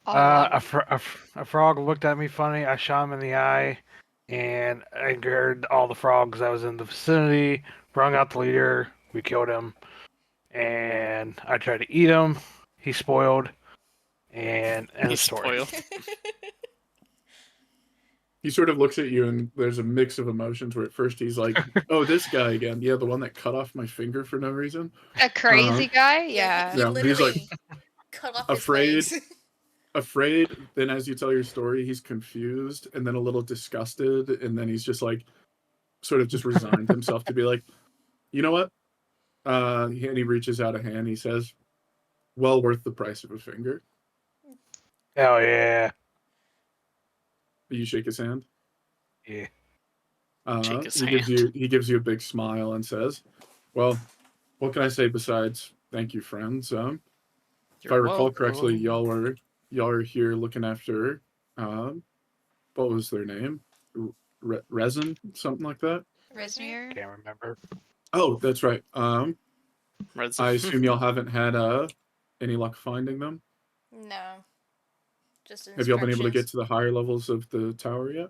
all of them. A frog looked at me funny. I shot him in the eye, and I angered all the frogs that was in the vicinity. Brung out the leader. We killed him, and I tried to eat him. He spoiled, and end He's of story. spoiled. He sort of looks at you, and there's a mix of emotions. Where at first he's like, "Oh, this guy again? Yeah, the one that cut off my finger for no reason." A crazy guy? Yeah, Yeah. he Yeah, he's like literally cut off afraid. his legs. Afraid. Then, as you tell your story, he's confused, and then a little disgusted, and then he's just like, sort of just resigned himself to be like, "You know what?" And he reaches out a hand. He says, "Well worth the price of a finger." Hell yeah, You shake his hand. yeah. Shake his He gives hand. you a big smile and says, "Well, what can I say besides thank you, friends? If I You're recall correctly, welcome. y'all are here looking after what was their name? Resin, something like that. Resmir? Can't remember. Oh, that's right. Red's I assume y'all haven't had any luck finding them. No. Just Have y'all been able to get instructions. to the higher levels of the tower yet?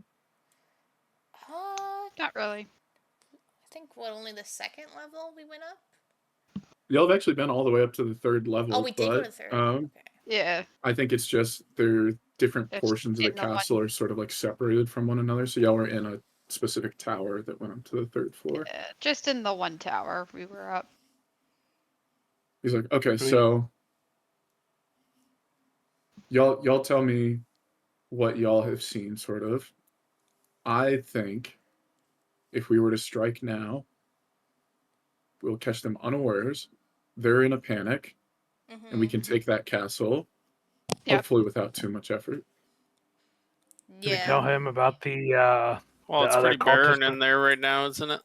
Not really. I think only the second level we went up? Y'all have actually been all the way up to the third level, Oh, we did go to but the third. Okay. Yeah. I think it's just they're different It's portions of the in the one- castle are sort of like separated from one another. So y'all were in a specific tower that went up to the third floor. Yeah, just in the one tower we were up. He's like, okay, Sweet. so y'all tell me what y'all have seen, sort of. I think if we were to strike now, we'll catch them unawares. They're in a panic, and we can take that castle, Yep. hopefully without too much effort. Did we tell Yeah. him about the Well, the it's other pretty barren cultist? in there right now, isn't it?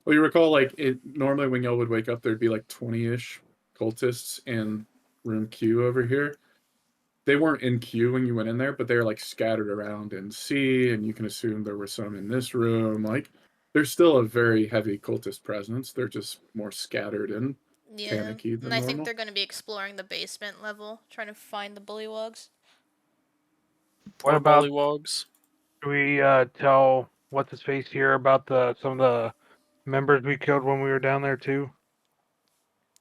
Well, you recall, like, normally when y'all would wake up, there'd be like 20-ish cultists in room Q over here. They weren't in Q when you went in there, but they were like scattered around in C, and you can assume there were some in this room. Like, there's still a very heavy cultist presence. They're just more scattered and Yeah. panicky than And I think normal. they're going to be exploring the basement level, trying to find the bullywogs. What Poor about? bullywogs. Do we tell what's his face here about some of the members we killed when we were down there too?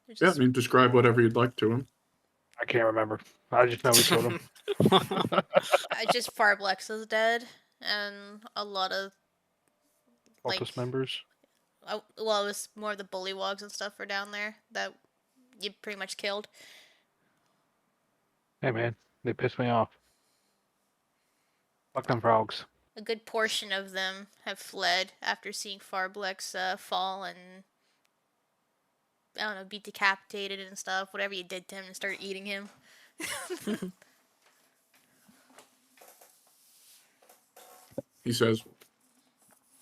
They're Yeah, I just, mean, describe whatever you'd like to them. I can't remember. I just know we killed him. just Pharblex is dead, and a lot of, like, Cultist members. well, it was more of the bullywogs and stuff were down there that you pretty much killed. Hey man, they pissed me off. Fuck them frogs. A good portion of them have fled after seeing Pharblex fall and, I don't know, be decapitated and stuff. Whatever you did to him, and start eating him. He says,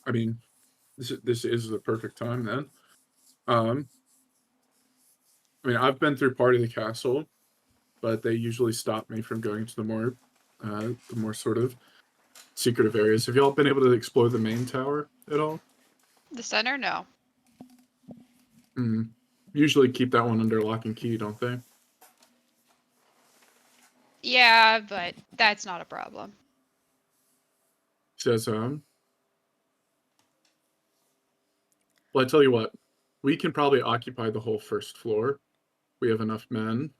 I mean, this is the perfect time then. I mean, I've been through part of the castle, but they usually stop me from going to the more sort of secretive areas. Have y'all been able to explore the main tower at all? The center? No. Usually keep that one under lock and key, don't they? Yeah, but that's not a problem. Says, well, I tell you what, we can probably occupy the whole first floor. We have enough men.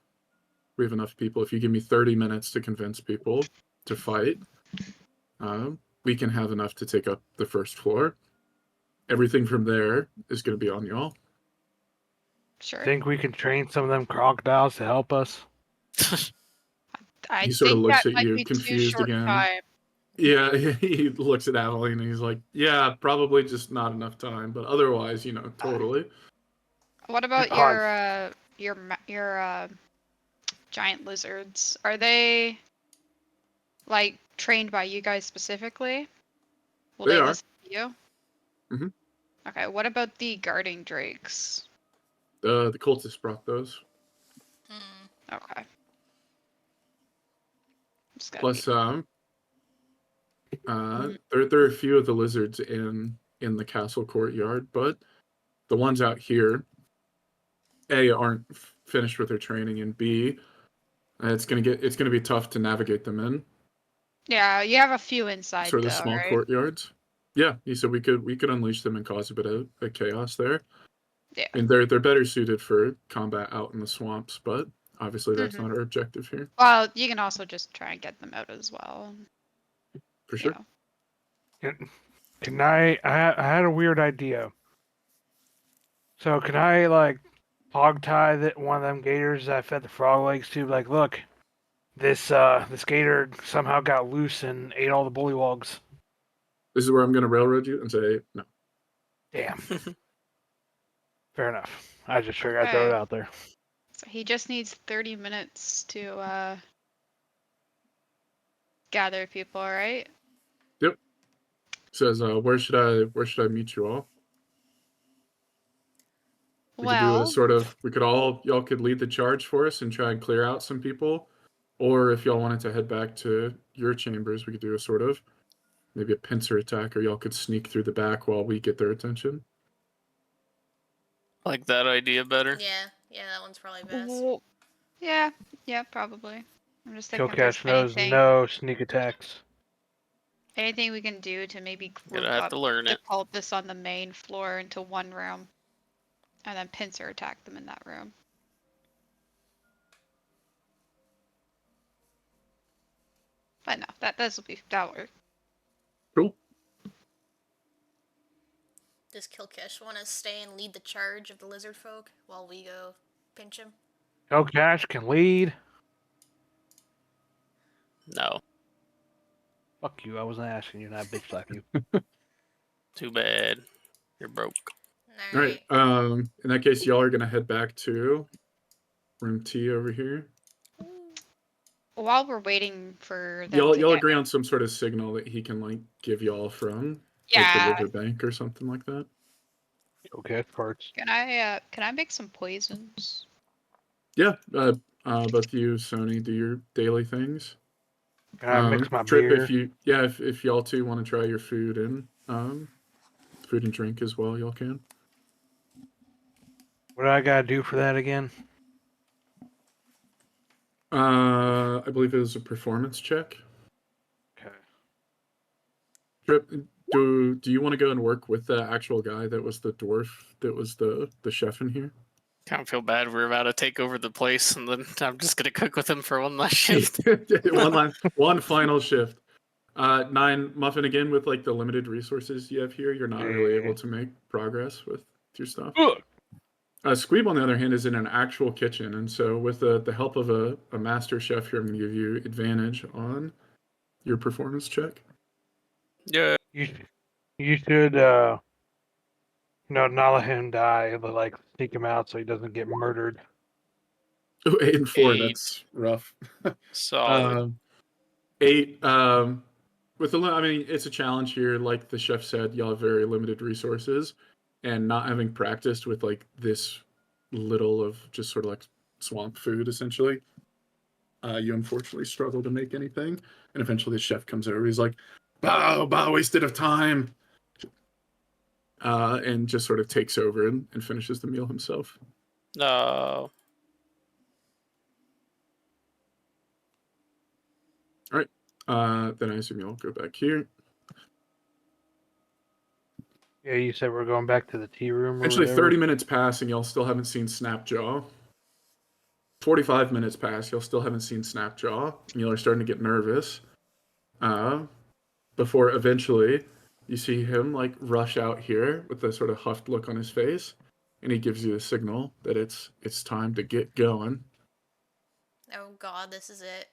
We have enough people. If you give me 30 minutes to convince people to fight, we can have enough to take up the first floor. Everything from there is going to be on y'all. Sure. Think we can train some of them crocodiles to help us? I He sort of think looks that at might you, be too confused short again. time. Yeah, he looks at Adeline and he's like, yeah, probably just not enough time, but otherwise, totally. What about Hard. your giant lizards? Are they like trained by you guys specifically? Will They they are. listen to you? Mhm. Okay. What about the guarding drakes? The cultists brought those. Okay. Just gotta Plus, be. there are a few of the lizards in the castle courtyard, but the ones out here, A, aren't finished with their training, and B, it's gonna be tough to navigate them in Yeah, you have a few inside sort of the though, small right? courtyards. Yeah, he said we could unleash them and cause a bit of chaos there. Yeah. And they're better suited for combat out in the swamps, but obviously that's not our objective here. Well, you can also just try and get them out as well. For You sure. know. Can I had a weird idea. So can I like hog tie that one of them gators that I fed the frog legs to? Like, look, this gator somehow got loose and ate all the bullywogs. This is where I'm gonna railroad you and say no. Damn. Fair enough. I just figured I'd throw it Okay. out there. So he just needs 30 minutes to gather people, right? Yep. Says where should I meet you all? We could do a Well, sort of y'all could lead the charge for us and try and clear out some people. Or if y'all wanted to head back to your chambers, we could do a sort of maybe a pincer attack, or y'all could sneak through the back while we get their attention. Like that idea better. Yeah, that one's probably best. w- yeah, probably. I'm just Kill thinking if there's catch knows anything no sneak attacks. we can do to maybe Gonna group have up to learn the it. cultists on the main floor into one room, and then pincer attack them in that room. But no, that'll work. Cool. Does Kilkesh want to stay and lead the charge of the lizard folk while we go pinch him? Kill catch can lead. No. Fuck you. I wasn't asking you, not bitch slap you. Too bad. You're broke. All right. In that case, y'all are gonna head back to room T over here. While we're waiting for them Y'all to get agree on some sort of signal that he can like give y'all from like the yeah, riverbank or something like that. Okay, parts. can I make some poisons? Yeah. Both you, Sony, do your daily things. Can I mix my Trip, beer? if y'all two want to try your food and drink as well, y'all can. What do I gotta do for that again? I believe it was a performance check. Okay. Trip, do you want to go and work with the actual guy that was the dwarf that was the chef in here? Kind of feel bad we're about to take over the place, and then I'm just gonna cook with him for one last shift. one final shift. 9 Muffin, again, with like the limited resources you have here, you're not really able to make progress with your stuff. Squeeb, on the other hand, is in an actual kitchen, and so with the help of a master chef here, I'm going to give you advantage on your performance check. Yeah. You should not let him die, but like sneak him out so he doesn't get murdered. 8 and 4, 8. that's rough. Solid. 8. I mean, it's a challenge here. Like the chef said, y'all have very limited resources, and not having practiced with like this little of just sort of like swamp food, essentially, you unfortunately struggle to make anything. And eventually, the chef comes over. He's like, "Bah, wasted of time," and just sort of takes over and finishes the meal himself. No. Then I assume you'll go back here. Yeah, you said we're going back to the tea room or Actually, whatever. 30 minutes pass and y'all still haven't seen Snapjaw. 45 minutes pass, y'all still haven't seen Snapjaw, and y'all are starting to get nervous. Before eventually you see him like rush out here with a sort of huffed look on his face, and he gives you a signal that it's time to get going. Oh god, this is it.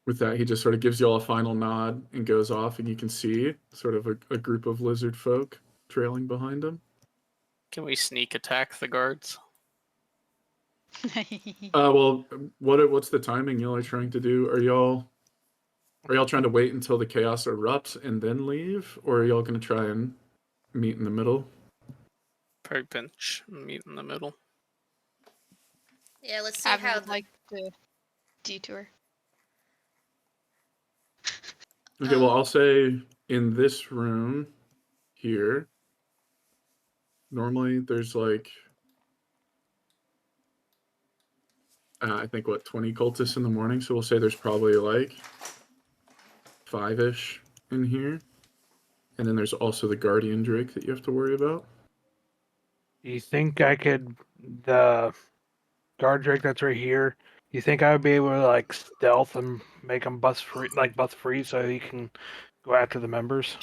With that, he just sort of gives you all a final nod and goes off, and you can see sort of a group of lizard folk trailing behind him. Can we sneak attack the guards? Well, what's the timing y'all are trying to do? Are y'all trying to wait until the chaos erupts and then leave, or are y'all going to try and meet in the middle? Probably pinch and meet in the middle. Yeah, let's see I how would like to detour. Okay, well, I'll say in this room here, normally there's like, I think, 20 cultists in the morning, so we'll say there's probably like 5-ish in here. And then there's also the guardian drake that you have to worry about. You think I could, the guard drake that's right here, you think I would be able to like stealth and make him bust free so he can go after the members?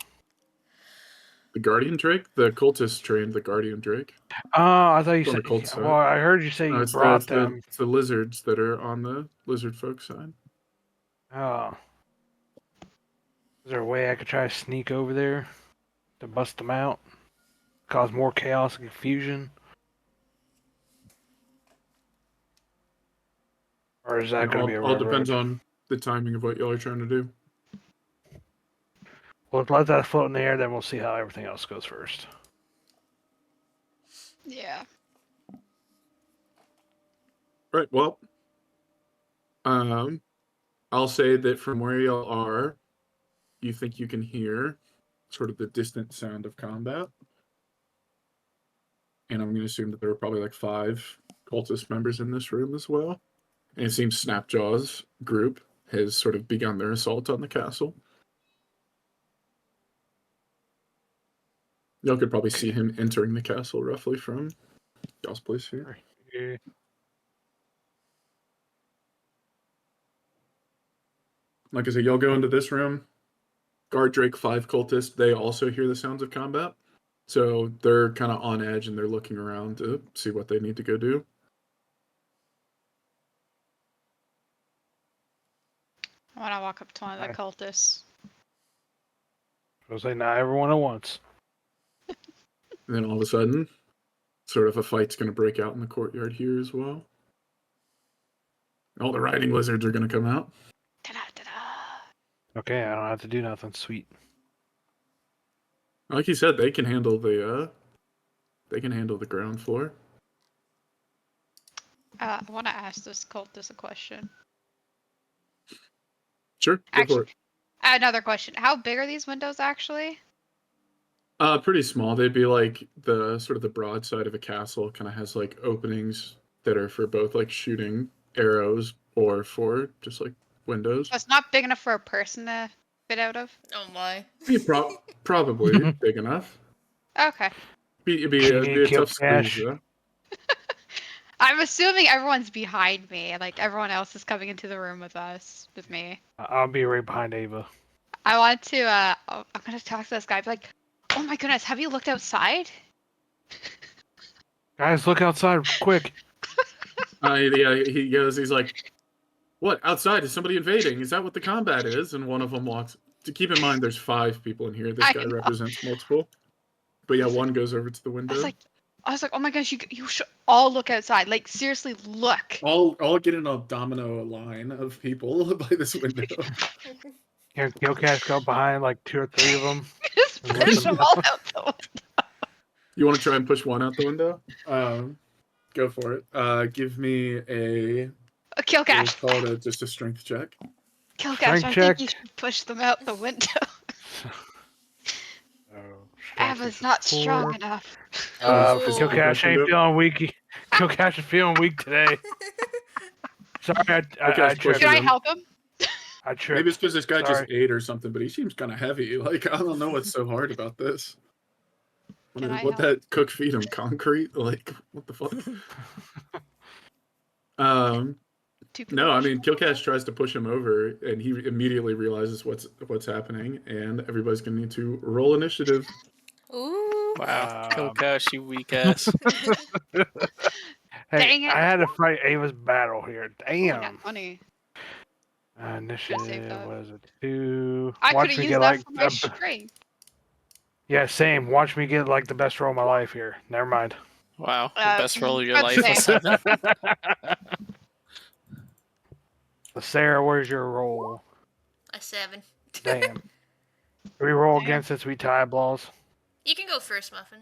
The guardian drake? The cultist trained the guardian drake. Oh, I thought you On the said. cult side. Well, I heard you say No, you it's brought them. it's the lizards that are on the lizard folk side. Oh, is there a way I could try to sneak over there to bust them out, cause more chaos and confusion? Or is that going to be a All road? depends on the timing of what y'all are trying to do. Well, let that float in the air, then we'll see how everything else goes first. Yeah. Right. Well, I'll say that from where y'all are, you think you can hear sort of the distant sound of combat. And I'm going to assume that there are probably like 5 cultist members in this room as well. And it seems Snapjaw's group has sort of begun their assault on the castle. Y'all could probably see him entering the castle roughly from y'all's place here. Yeah. Like I said, y'all go into this room. Guard Drake 5 cultists, they also hear the sounds of combat. So they're kind of on edge and they're looking around to see what they need to go do. I want to walk up to one of the Hi. cultists. I'll say not everyone at once. And then all of a sudden, sort of a fight's going to break out in the courtyard here as well. All the riding lizards are going to come out. Ta-da, ta-da. Okay, I don't have to do nothing. Sweet. Like you said, they can handle the ground floor. I want to ask this cultist a question. Sure, go Actually, for it. another question. How big are these windows actually? Pretty small. They'd be like the sort of the broad side of a castle. Kind of has like openings that are for both like shooting arrows or for just like windows. So it's not big enough for a person to fit out of? Oh my. Probably big enough. Okay. It'd be a Kill tough squeeze Cash. though. I'm assuming everyone's behind me. Like, everyone else is coming into the room with me. I'll be right behind Ava. I want to, I'm gonna talk to this guy. Be like, oh my goodness, have you looked outside? Guys, look outside quick. Yeah, he goes. He's like, "What? Outside? Is somebody invading? Is that what the combat is?" And one of them walks. To keep in mind, there's 5 people in here. This I guy know. represents multiple. But yeah, one goes over to the window. I was like, oh my gosh, you should all look outside. Like, seriously, look. I'll get in a domino line of people by this window. Can Kill Cash go behind like 2 or 3 of them? Just And push listen. them all out the window. You want to try and push one out the window? Go for it. Give me a. Kill Cash. Let's call it just a strength check. Kill Cash, Strength I check. think you should push them out the window. Strength Ava's is not 4. strong enough. Kill Cash ain't feeling weak. Kill Cash is feeling weak today. Sorry, I Killcash tripped. pushes Can I him. help him? I tripped. Maybe it's because this guy just Sorry. ate or something, but he seems kind of heavy. Like, I don't know what's so hard about this. Can I What help? that cook feed him? Concrete? Like, what the fuck? Two people No, I push mean, him? Killcash tries to push him over, and he immediately realizes what's happening, and everybody's gonna need to roll initiative. Ooh. Wow. Kill Um, Cash, you weak ass. Hey, Dang it. I had to fight Ava's battle here. Oh, Damn. not funny. Initiative that. was a 2. I could Watch have me used get that like for my strength. yeah, same. Watch me get like the best roll of my life here. Never mind. Wow. The best roll of your about the life, a same. 7. Sarah, where's your roll? A 7. Damn. Do we roll Damn. again since we tie balls? You can go first, Muffin.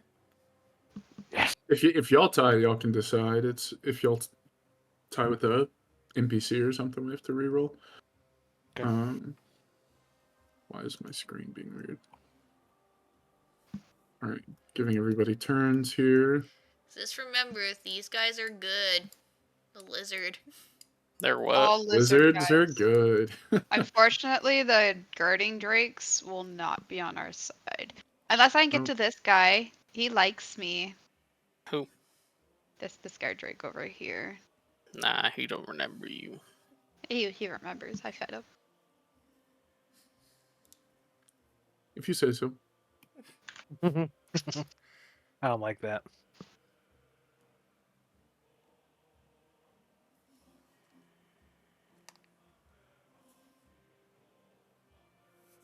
Yes. If y'all tie, y'all can decide. It's if y'all tie with a NPC or something, we have to reroll. Okay. Why is my screen being weird? All right, giving everybody turns here. Just remember, these guys are good. The lizard. They're what? All lizard Lizards guys. are good. Unfortunately, the guarding drakes will not be on our side. Unless I can get Oh. to this guy. He likes me. Who? This guard drake over here. Nah, he don't remember you. He remembers. I fed him. If you say so. I don't like that.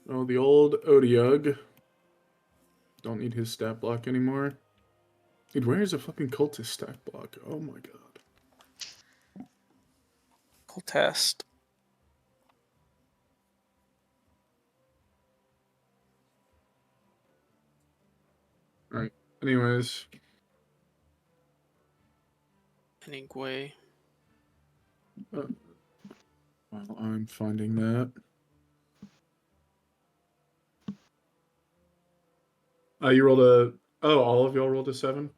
Oh, the old Odiug. Don't need his stat block anymore. Dude, where is a fucking cultist stat block? Oh my god. Cool test. Alright. Anyways. Anyway. While I'm finding that. You rolled a... Oh, all of y'all rolled a 7?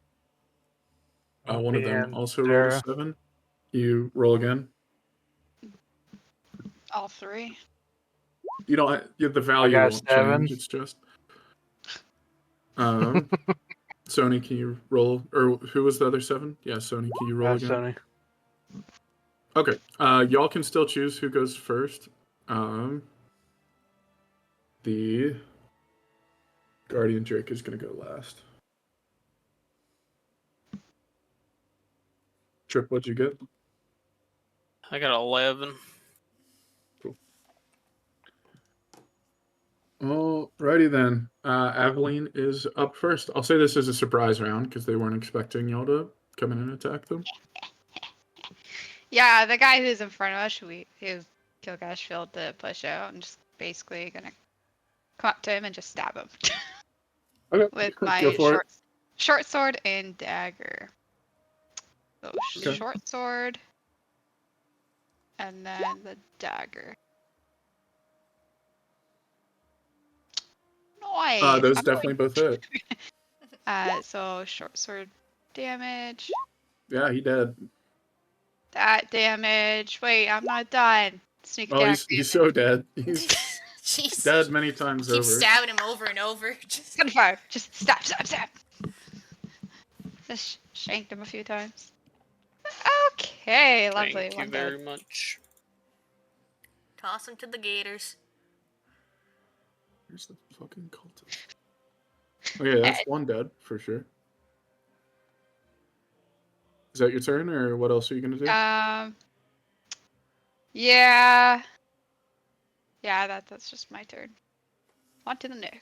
One of them And also rolled a Sarah. 7. You roll again. All three. You don't... The I value got won't 7. change. It's just... Sony, can you roll? Or who was the other 7? Yeah, Sony, can you roll again? Sony. Okay. Y'all can still choose who goes first. The Guardian Drake is going to go last. Trip, what'd you get? I got 11. Cool. Alrighty then. Aveline is up first. I'll say this is a surprise round because they weren't expecting y'all to come in and attack them. Yeah, the guy who's in front of us, who Killcash failed to push out, I'm just basically gonna come up to him and just stab him Okay. with Go my for short sword and dagger. So Okay. short sword, and then the dagger. Nice. Those definitely both hit. So short sword damage. Yeah, he dead. That damage. Wait, I'm not done. Sneak Oh, attack. he's so dead. He's Jeez. dead many times Keep over. stabbing him over and over. Just... Gunfire. Just stab. Just shanked him a few times. Okay, lovely. Thank you One very dead. much. Toss him to the gators. Where's the fucking cultist? Okay, that's one dead for sure. Is that your turn, or what else are you gonna do? Yeah. Yeah, that's just my turn. On to the next.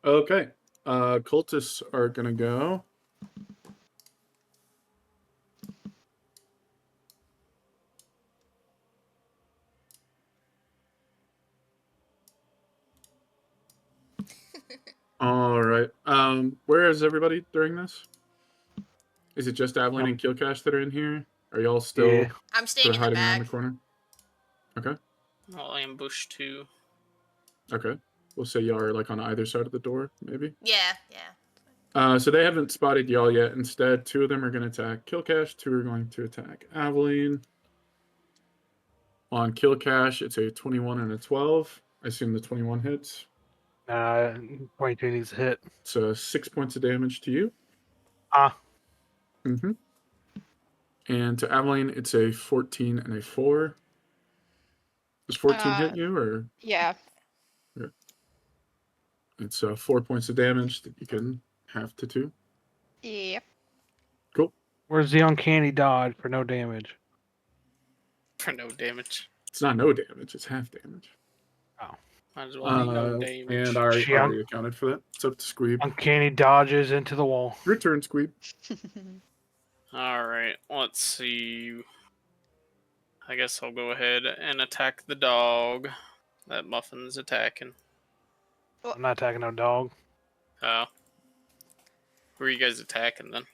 Okay. Cultists are gonna go. All right. Where is everybody during this? Is it just Aveline and Killcash that are in here? Are y'all still Yeah. I'm staying in the hiding around the back. corner? Okay. I'll ambush too. Okay. We'll say y'all are like on either side of the door, maybe. Yeah. So they haven't spotted y'all yet. Instead, 2 of them are going to attack Killcash. 2 are going to attack Aveline. On Killcash, it's a 21 and a 12. I assume the 21 hits. 22 needs to hit. So 6 points of damage to you. Ah. Mm-hmm. And to Aveline, it's a 14 and a 4. Does 14 hit you, or? Yeah. It's 4 points of damage that you can have to 2. Yep. Cool. Where's the uncanny dodge for no damage? For no damage. It's not no damage, it's half damage. Might as well be no And damage. I She already accounted for that. It's up to Squeeb. Uncanny dodges into the wall. Return, Squeeb. Alright, let's see. I guess I'll go ahead and attack the dog that Muffin's attacking. I'm not attacking no dog. Oh. Who are you guys attacking then?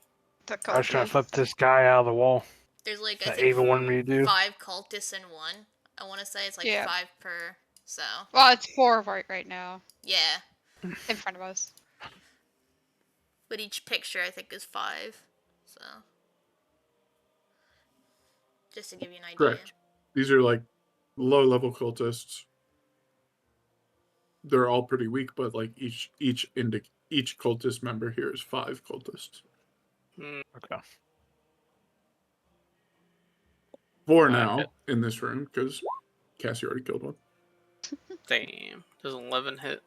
The I was trying to flip cultist. this guy out of the wall. There's like, I That think, Ava wanted me to do. 5 cultists in one. I want to say it's like Yeah. 5 per. So Well, it's 4 right now yeah, in front of us. but each picture I think is 5. So just to give you an idea. Correct. These are like low-level cultists. They're all pretty weak, but like each cultist member here is 5 cultists. Okay. 4 Five now hit. in this room because Cassie already killed one. Damn. Does 11 hit?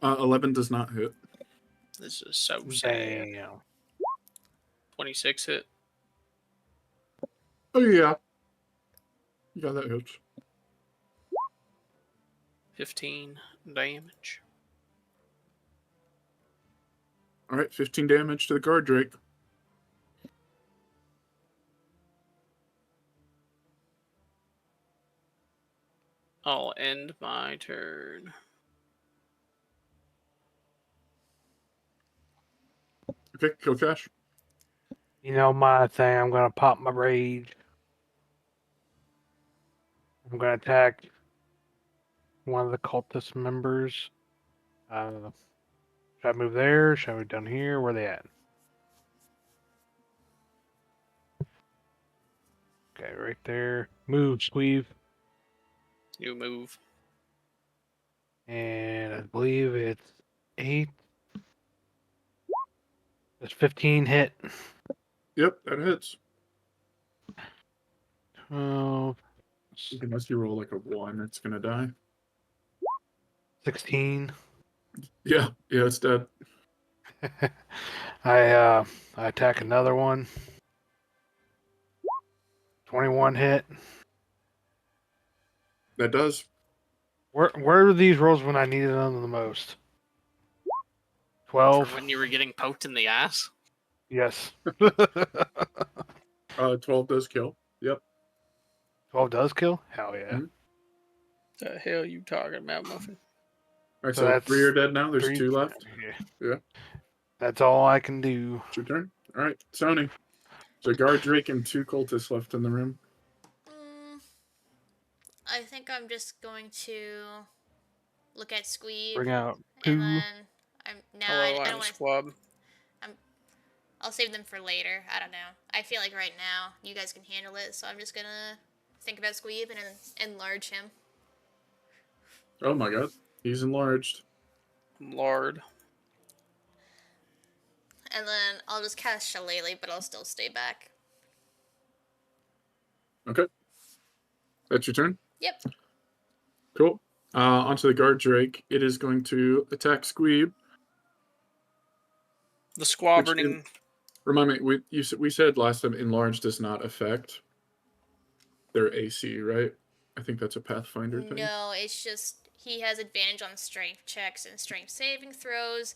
11 does not hit. This is so sad. Damn. 26 hit. Oh yeah, you got that hits. 15 damage. All right, 15 damage to the guard Drake. I'll end my turn. Okay, kill Cash. You know my thing. I'm gonna pop my rage. I'm gonna attack one of the cultist members. Should I move there? Should I move down here? Where are they at? Okay, right there. Move, Squeeve. You move. And I believe it's 8. It's 15 hit. Yep, that hits. 12, Unless you roll like a 1, it's gonna die. 16. Yeah, it's dead. I attack another one. 21 hit. That does. Where are these rolls when I needed them the most? 12. For when you were getting poked in the ass? Yes. 12 does kill. Yep. 12 does kill? Hell yeah. Mhm. The hell you talking about, Muffin? All right, So so that's 3 are dead now. There's 3. 2 left. Yeah. That's all I can do. It's your turn. All right, Sony. So guard Drake and 2 cultists left in the room. I think I'm just going to look at Squeeb, Bring out and 2. then I Hello, don't I'm want to. Squab. I'll save them for later. I don't know. I feel like right now you guys can handle it, so I'm just gonna think about Squeeb and enlarge him. Oh my god. He's enlarged. Lord. And then I'll just cast Shillelagh, but I'll still stay back. Okay. That's your turn? Yep. Cool. Onto the guard Drake. It is going to attack Squeeb. The squabbering. Remind me, we said last time enlarge does not affect their AC, right? I think that's a Pathfinder thing. No, it's just he has advantage on strength checks and strength saving throws,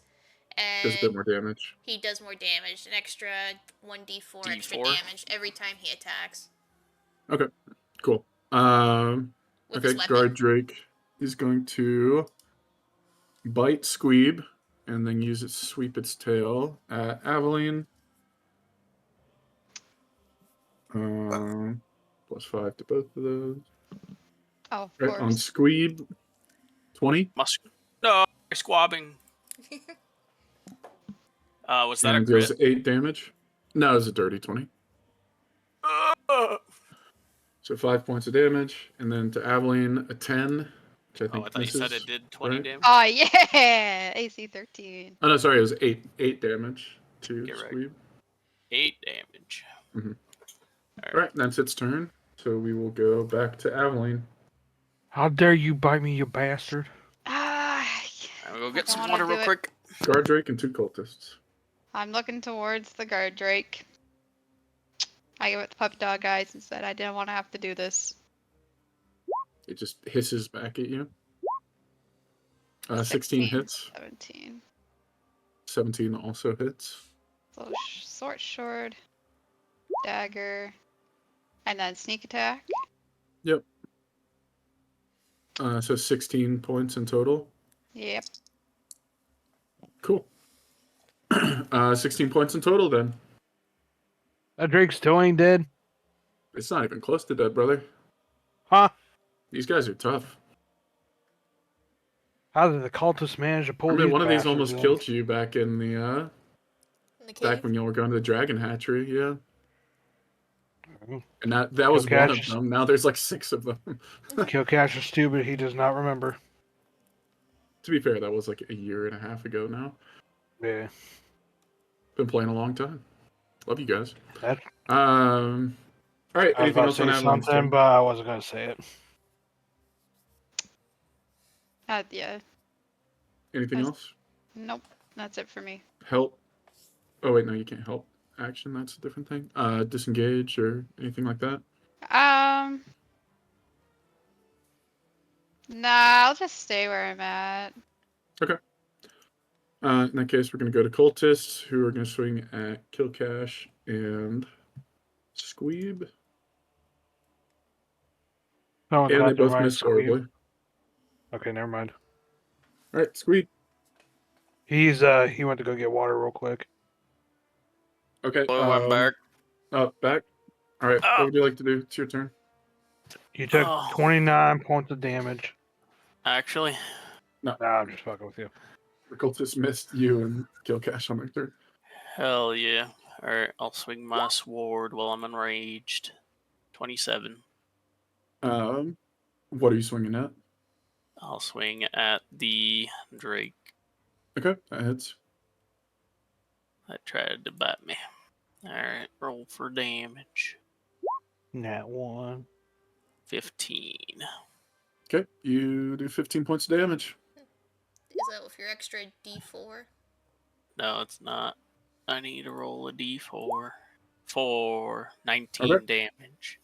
and Does a bit more damage. he does more damage, an extra 1d4 extra D4? damage every time he attacks. Okay, cool. With Okay, his weapon. guard Drake is going to bite Squeeb and then use it to sweep its tail at Aveline. +5 to both of those. Oh, of Right, on course. Squeeb, 20. No, squabbing. Was that a And crit? deals 8 damage. No, it was a dirty 20. So 5 points of damage. And then to Aveline, a 10, which I think I thought misses. you said it did 20 right? damage. Oh yeah, AC 13. Oh, no, sorry. It was 8 damage to Get right. Squeeb. 8 damage. Mhm. All All right, that's its turn. So we will go back to Aveline. How dare you bite me, you bastard! Ah, I'm gonna go I get don't some wanna water do real it. quick. Guard Drake and 2 cultists. I'm looking towards the guard drake. I give it the puppy dog eyes and said I didn't want to have to do this. It just hisses back at you. 16 hits. 17. 17 also hits. So short, dagger, and then sneak attack. Yep. So 16 points in total. Yep. Cool. 16 points in total then. That Drake still ain't dead, It's not even close to dead, brother. huh? These guys are tough. How did the cultists manage to pull I mean, these one of these bastards almost in? killed you back in the In the back cave. when you were going to the dragon hatchery, yeah. Mhm. And that was one of Killcatch. them. Now there's like 6 of them. Killcatch is stupid. He does not remember. To be fair, that was like a year and a half ago now. Yeah, Been playing a long time. Love you guys. that, All right. I was Anything about else to on say Aveline's something, turn? but I wasn't gonna say it. Yeah. Anything That's- else? Nope. That's it for me. Help. Oh wait, no, you can't help. Action. That's a different thing. Disengage or anything like that. Nah, I'll just stay where I'm at. Okay. In that case, we're going to go to cultists, who are going to swing at Killcash and Squeeb, No, and they both mind. miss horribly. Okay, never mind. All right, Squeeb. He went to go get water real quick. Okay. Oh, I'm back. Back. All right. Oh. What would you like to do? It's your turn. You took Oh. 29 points of damage. Actually, Nah, I'm just fucking with you. The cultists missed you and Killcash on their turn. hell yeah. Alright, I'll swing my sword while I'm enraged. 27. What are you swinging at? I'll swing at the Drake Okay, that hits. that tried to bite me. Alright, roll for damage. Nat 1. 15. Okay, you do 15 points of damage. Is that with your extra D4? No, it's not. I need to roll a d4 for 19 Okay. damage.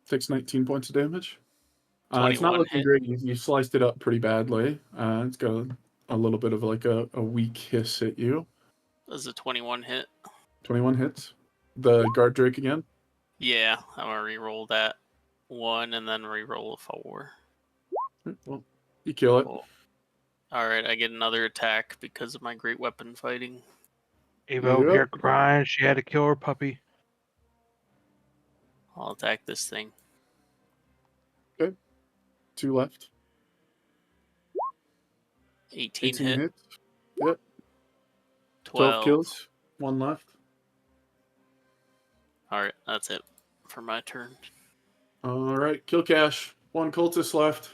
Takes 19 points of damage. It's not 21 looking hit. great. You sliced it up pretty badly. It's got a little bit of like a weak hiss at you. Does a 21 hit? 21 hits. The guard drake again. Yeah, I'm gonna re-roll that 1 and then re-roll a 4. Well, you kill it. Cool. Alright, I get another attack because of my great weapon fighting. Eva over Yep. here crying. She had to kill her puppy. I'll attack this thing. 2 left. 18 18 hit. hits. Yep. 12 kills. 1 left. Alright, that's it for my turn. All right, kill cash. 1 cultist left.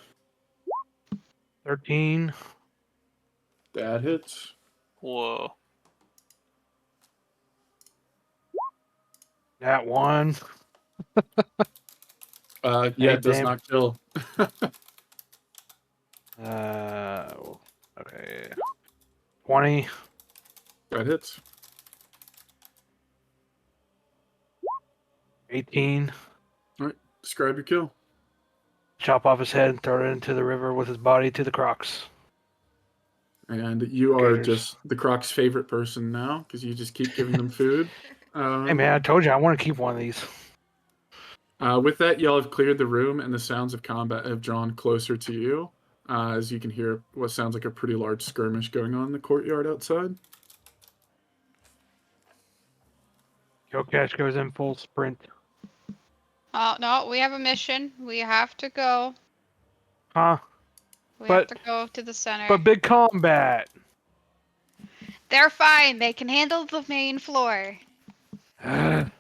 13. That hits. Whoa. Nat 1. Yeah, Hey, it does damn. not kill. Okay. 20. That hits. 18. Describe your kill. Chop off his head and throw it into the river with his body to the crocs. And you are Gators. just the Croc's favorite person now because you just keep giving them food. Hey, man, I told you I want to keep one of these. With that, y'all have cleared the room, and the sounds of combat have drawn closer to you, as you can hear what sounds like a pretty large skirmish going on in the courtyard outside. Killcash goes in full sprint. Oh, no, we have a mission. We have to go. Huh? We But- have to go to the center. But big combat. They're fine. They can handle the main floor. Better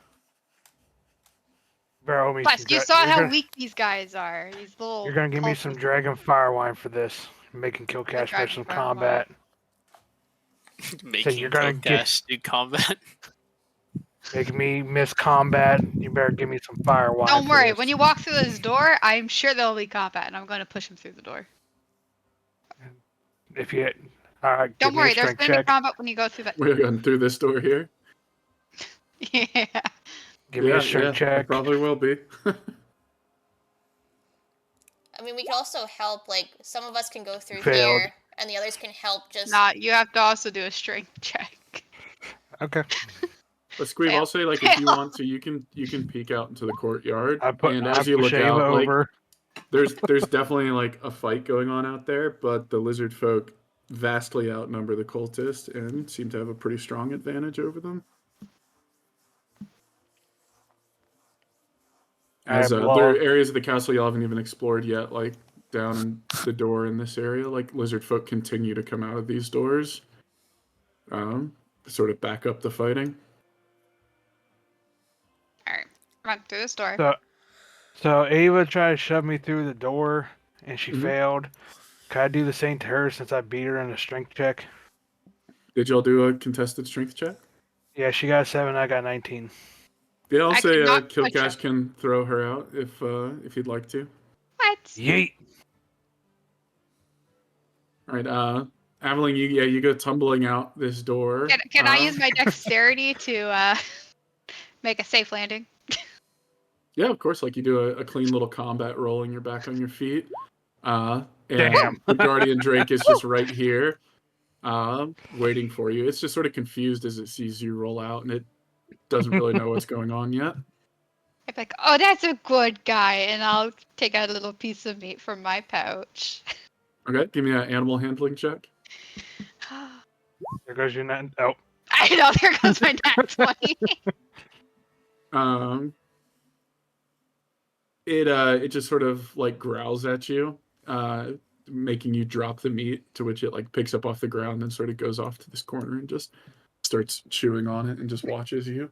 me Plus, some you saw how weak these guys are. These little. You're gonna give me some dragon fire wine for this. Making Killcash miss some combat. Making you're gonna Killcash do combat. Making me miss combat. You better give me some fire wine. Don't worry. This. When you walk through this door, I'm sure there'll be combat, and I'm going to push him through the door. If you, all right, Don't give worry. me a There's strength going to be check. combat when you go through that. We're going through this door here. Yeah. Give me a strength check. It probably will be. I mean, we can also help. Like, some of us can go through Failed. here, and the others can help. Just You have to also do a strength check. Okay. But Squeeb, I'll say, like, if you want to, you can peek out into the courtyard, and as you look out, over. like, there's definitely like a fight going on out there, but the lizard folk vastly outnumber the cultists and seem to have a pretty strong advantage over them. As there are areas of the castle you haven't even explored yet, like down in the door in this area, like lizard folk continue to come out of these doors, sort of back up the fighting. All right, run through this door. So Ava tried to shove me through the door, and she failed. Can I do the same to her since I beat her in a strength check? Did y'all do a contested strength check? Yeah, she got 7. I got 19. Yeah, I'll say Killcash can throw her out if you'd like to. What? Yeet. All right, Aveline, you go tumbling out this door. Can I use my dexterity to make a safe landing? Yeah, of course. Like you do a clean little combat roll and you're back on your feet. And Damn. the Guardian Drake is just right here, waiting for you. It's just sort of confused as it sees you roll out, and it doesn't really know what's going on yet. I'm like, oh, that's a good guy, and I'll take out a little piece of meat from my pouch. Okay, give me an animal handling check. There goes your net. Oh. I know, there goes my nat 20. It just sort of like growls at you, making you drop the meat, to which it like picks up off the ground and sort of goes off to this corner and just starts chewing on it and just watches you.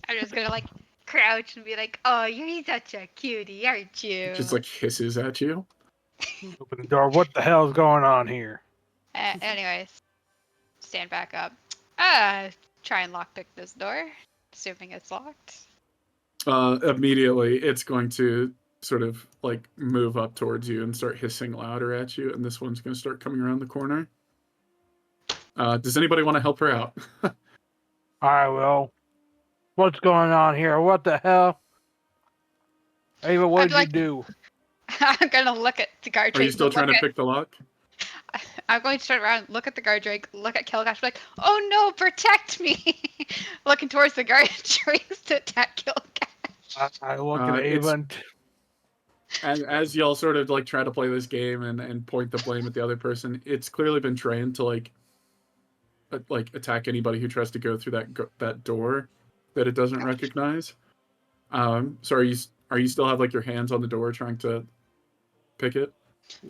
I'm just gonna like crouch and be like, oh, you're such a cutie, aren't you? It just like hisses at you. Open the door. What the hell's going on here? Anyways, stand back up. Try and lockpick this door, assuming it's locked. Immediately, it's going to sort of like move up towards you and start hissing louder at you, and this one's going to start coming around the corner. Does anybody want to help her out? I will. What's going on here? What the hell? Ava, what did you do? I'm gonna look at the guard drake. Are you still trying to pick the lock? I'm going to turn around, look at the guard drake, look at Killcash, be like, oh no, protect me! Looking towards the guard drakes to attack Killcash. I look at Ava and as y'all sort of like try to play this game and point the blame at the other person, it's clearly been trained to like attack anybody who tries to go through that door that it doesn't recognize. So are you still have like your hands on the door trying to pick it?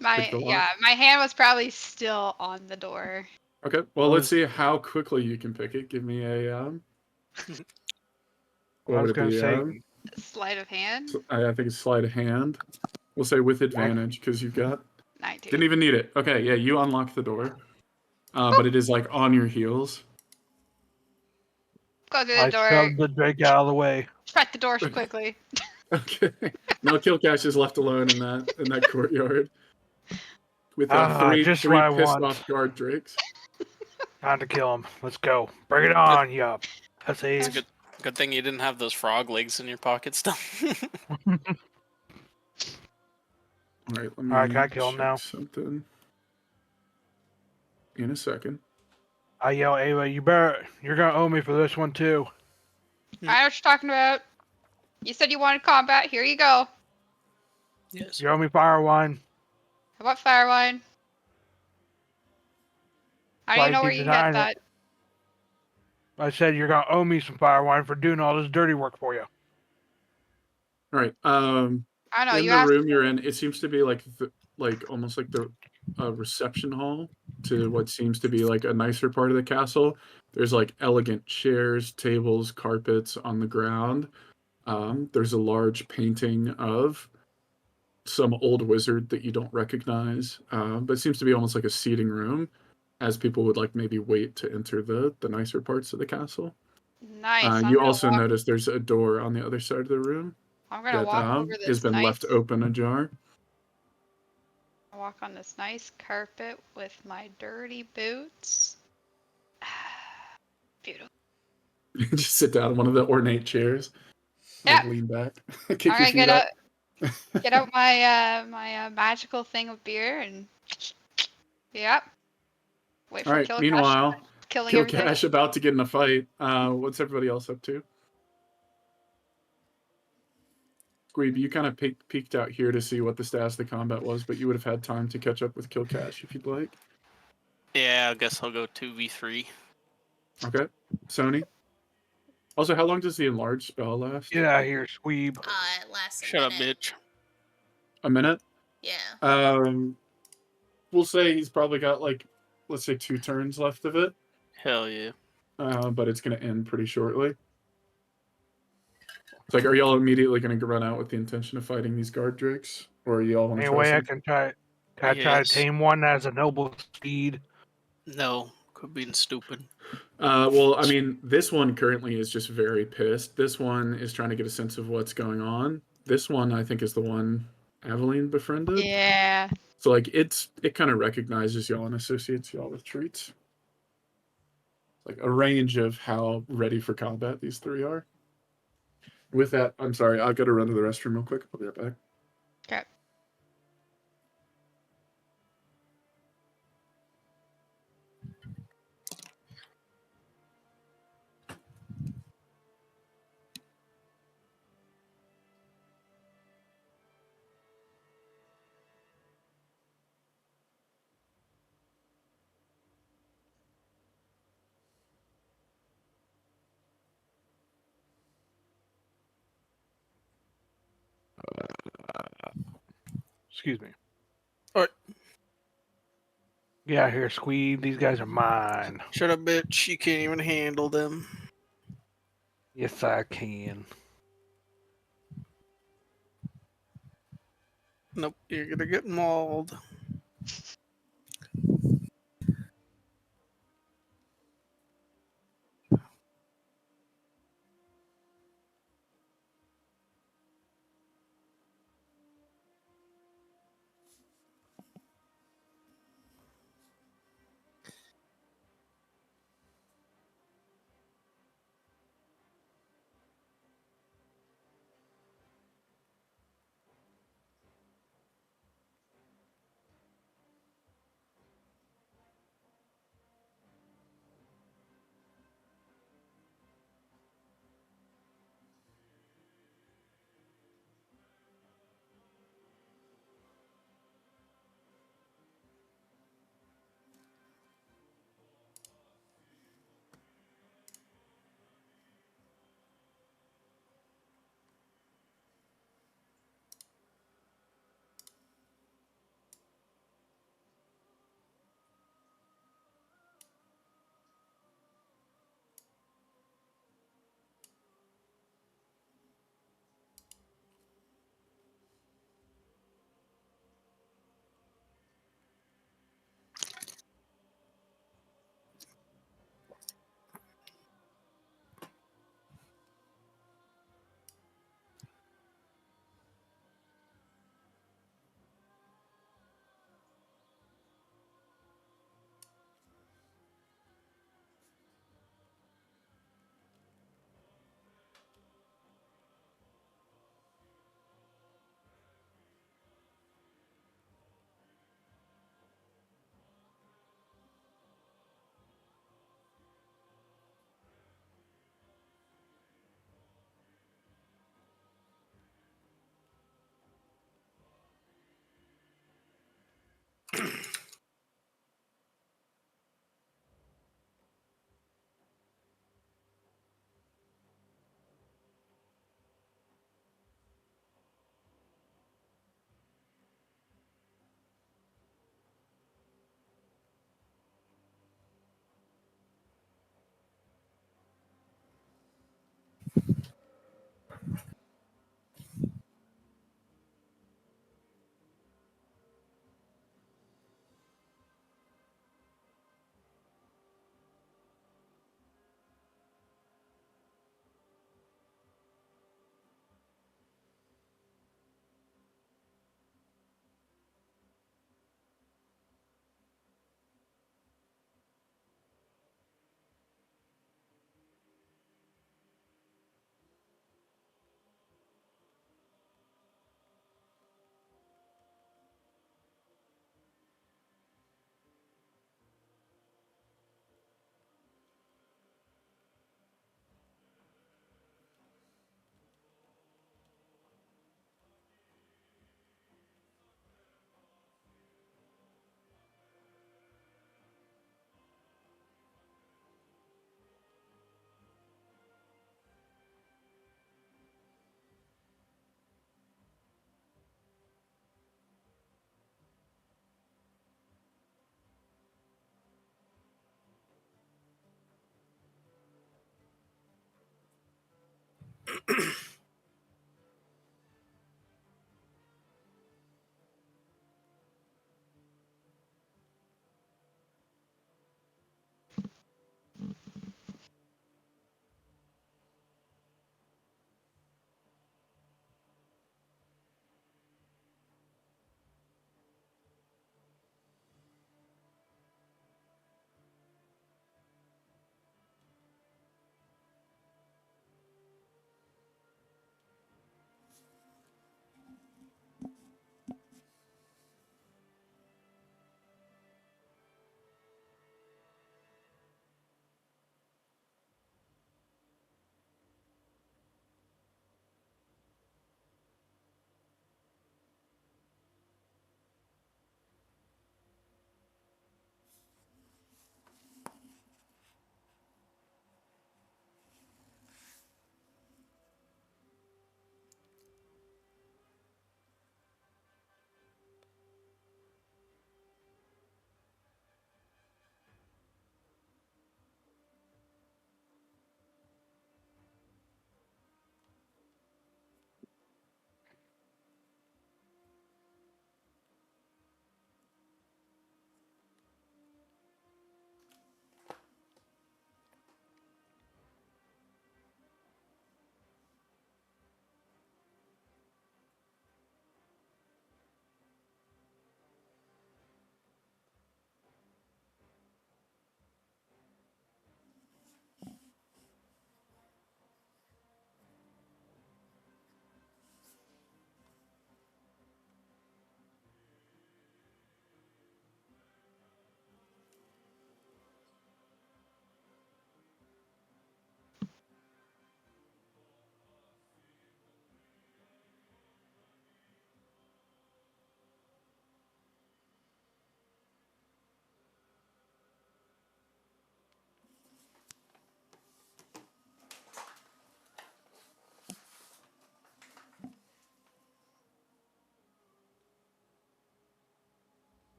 My hand was probably still on the door. Okay, well let's see how quickly you can pick it. Give me a what would it be? Sleight of hand. I think it's sleight of hand. We'll say with advantage because you've got 19. Didn't even need it. Okay, yeah, you unlock the door, but it is like on your heels. Go through the door. I shoved the drake out of the way. Shut the door quickly. Okay. Now Killcash is left alone in that courtyard with three pissed off guard drakes. Time to kill him. Let's go. Bring it on, yup. It's a good thing you didn't have those frog legs in your pocket still. All right, let me can I kill him now? Something in a second. I yell, Ava, you're gonna owe me for this one too. I know what you're talking about. You said you wanted combat. Here you go. Yes. You owe me fire wine. How about fire wine? I don't even know where you get that. I said you're gonna owe me some fire wine for doing all this dirty work for you. All right. I know in you the asked. room you're in, it seems to be like almost like a reception hall to what seems to be like a nicer part of the castle. There's like elegant chairs, tables, carpets on the ground. There's a large painting of some old wizard that you don't recognize, but seems to be almost like a seating room, as people would like maybe wait to enter the nicer parts of the castle. Nice. You also notice there's a door on the other side of the room I'm gonna that walk over has this been left open ajar. I walk on this nice carpet with my dirty boots. Beautiful. Just sit down in one of the ornate chairs. Like Yeah. lean back, I'm kick your gonna feet up. get out my magical thing of beer and yep. Wait All for right. Kill Cash Meanwhile, killing Kill everything. Cash about to get in a fight. What's everybody else up to? Squeeb, you kind of peeked out here to see what the status of the combat was, but you would have had time to catch up with Kill Cash if you'd like. Yeah, I guess I'll go 2v3. Okay. Sony. Also, how long does the enlarge spell last? Get out of here, Squeeb. It lasts a Shut up, minute. bitch. A minute? Yeah. We'll say he's probably got like, let's say 2 turns left of it. Hell yeah. But it's going to end pretty shortly. It's like, are y'all immediately going to run out with the intention of fighting these guard drakes? Or y'all want to try Anyway, I some? can try. Can I try to Yes. tame one that has a noble speed? No, quit being stupid. Well, I mean, this one currently is just very pissed. This one is trying to get a sense of what's going on. This one, I think, is the one Aveline befriended. Yeah. So, like, it kind of recognizes y'all and associates y'all with treats. Like a range of how ready for combat these 3 are. With that, I'm sorry, I've got to run to the restroom real quick. I'll be right back. Okay. Excuse me. Alright. Get out of here, Squeeb. These guys are mine. Shut up, bitch. You can't even handle them. Yes, I can. Nope, you're gonna get mauled.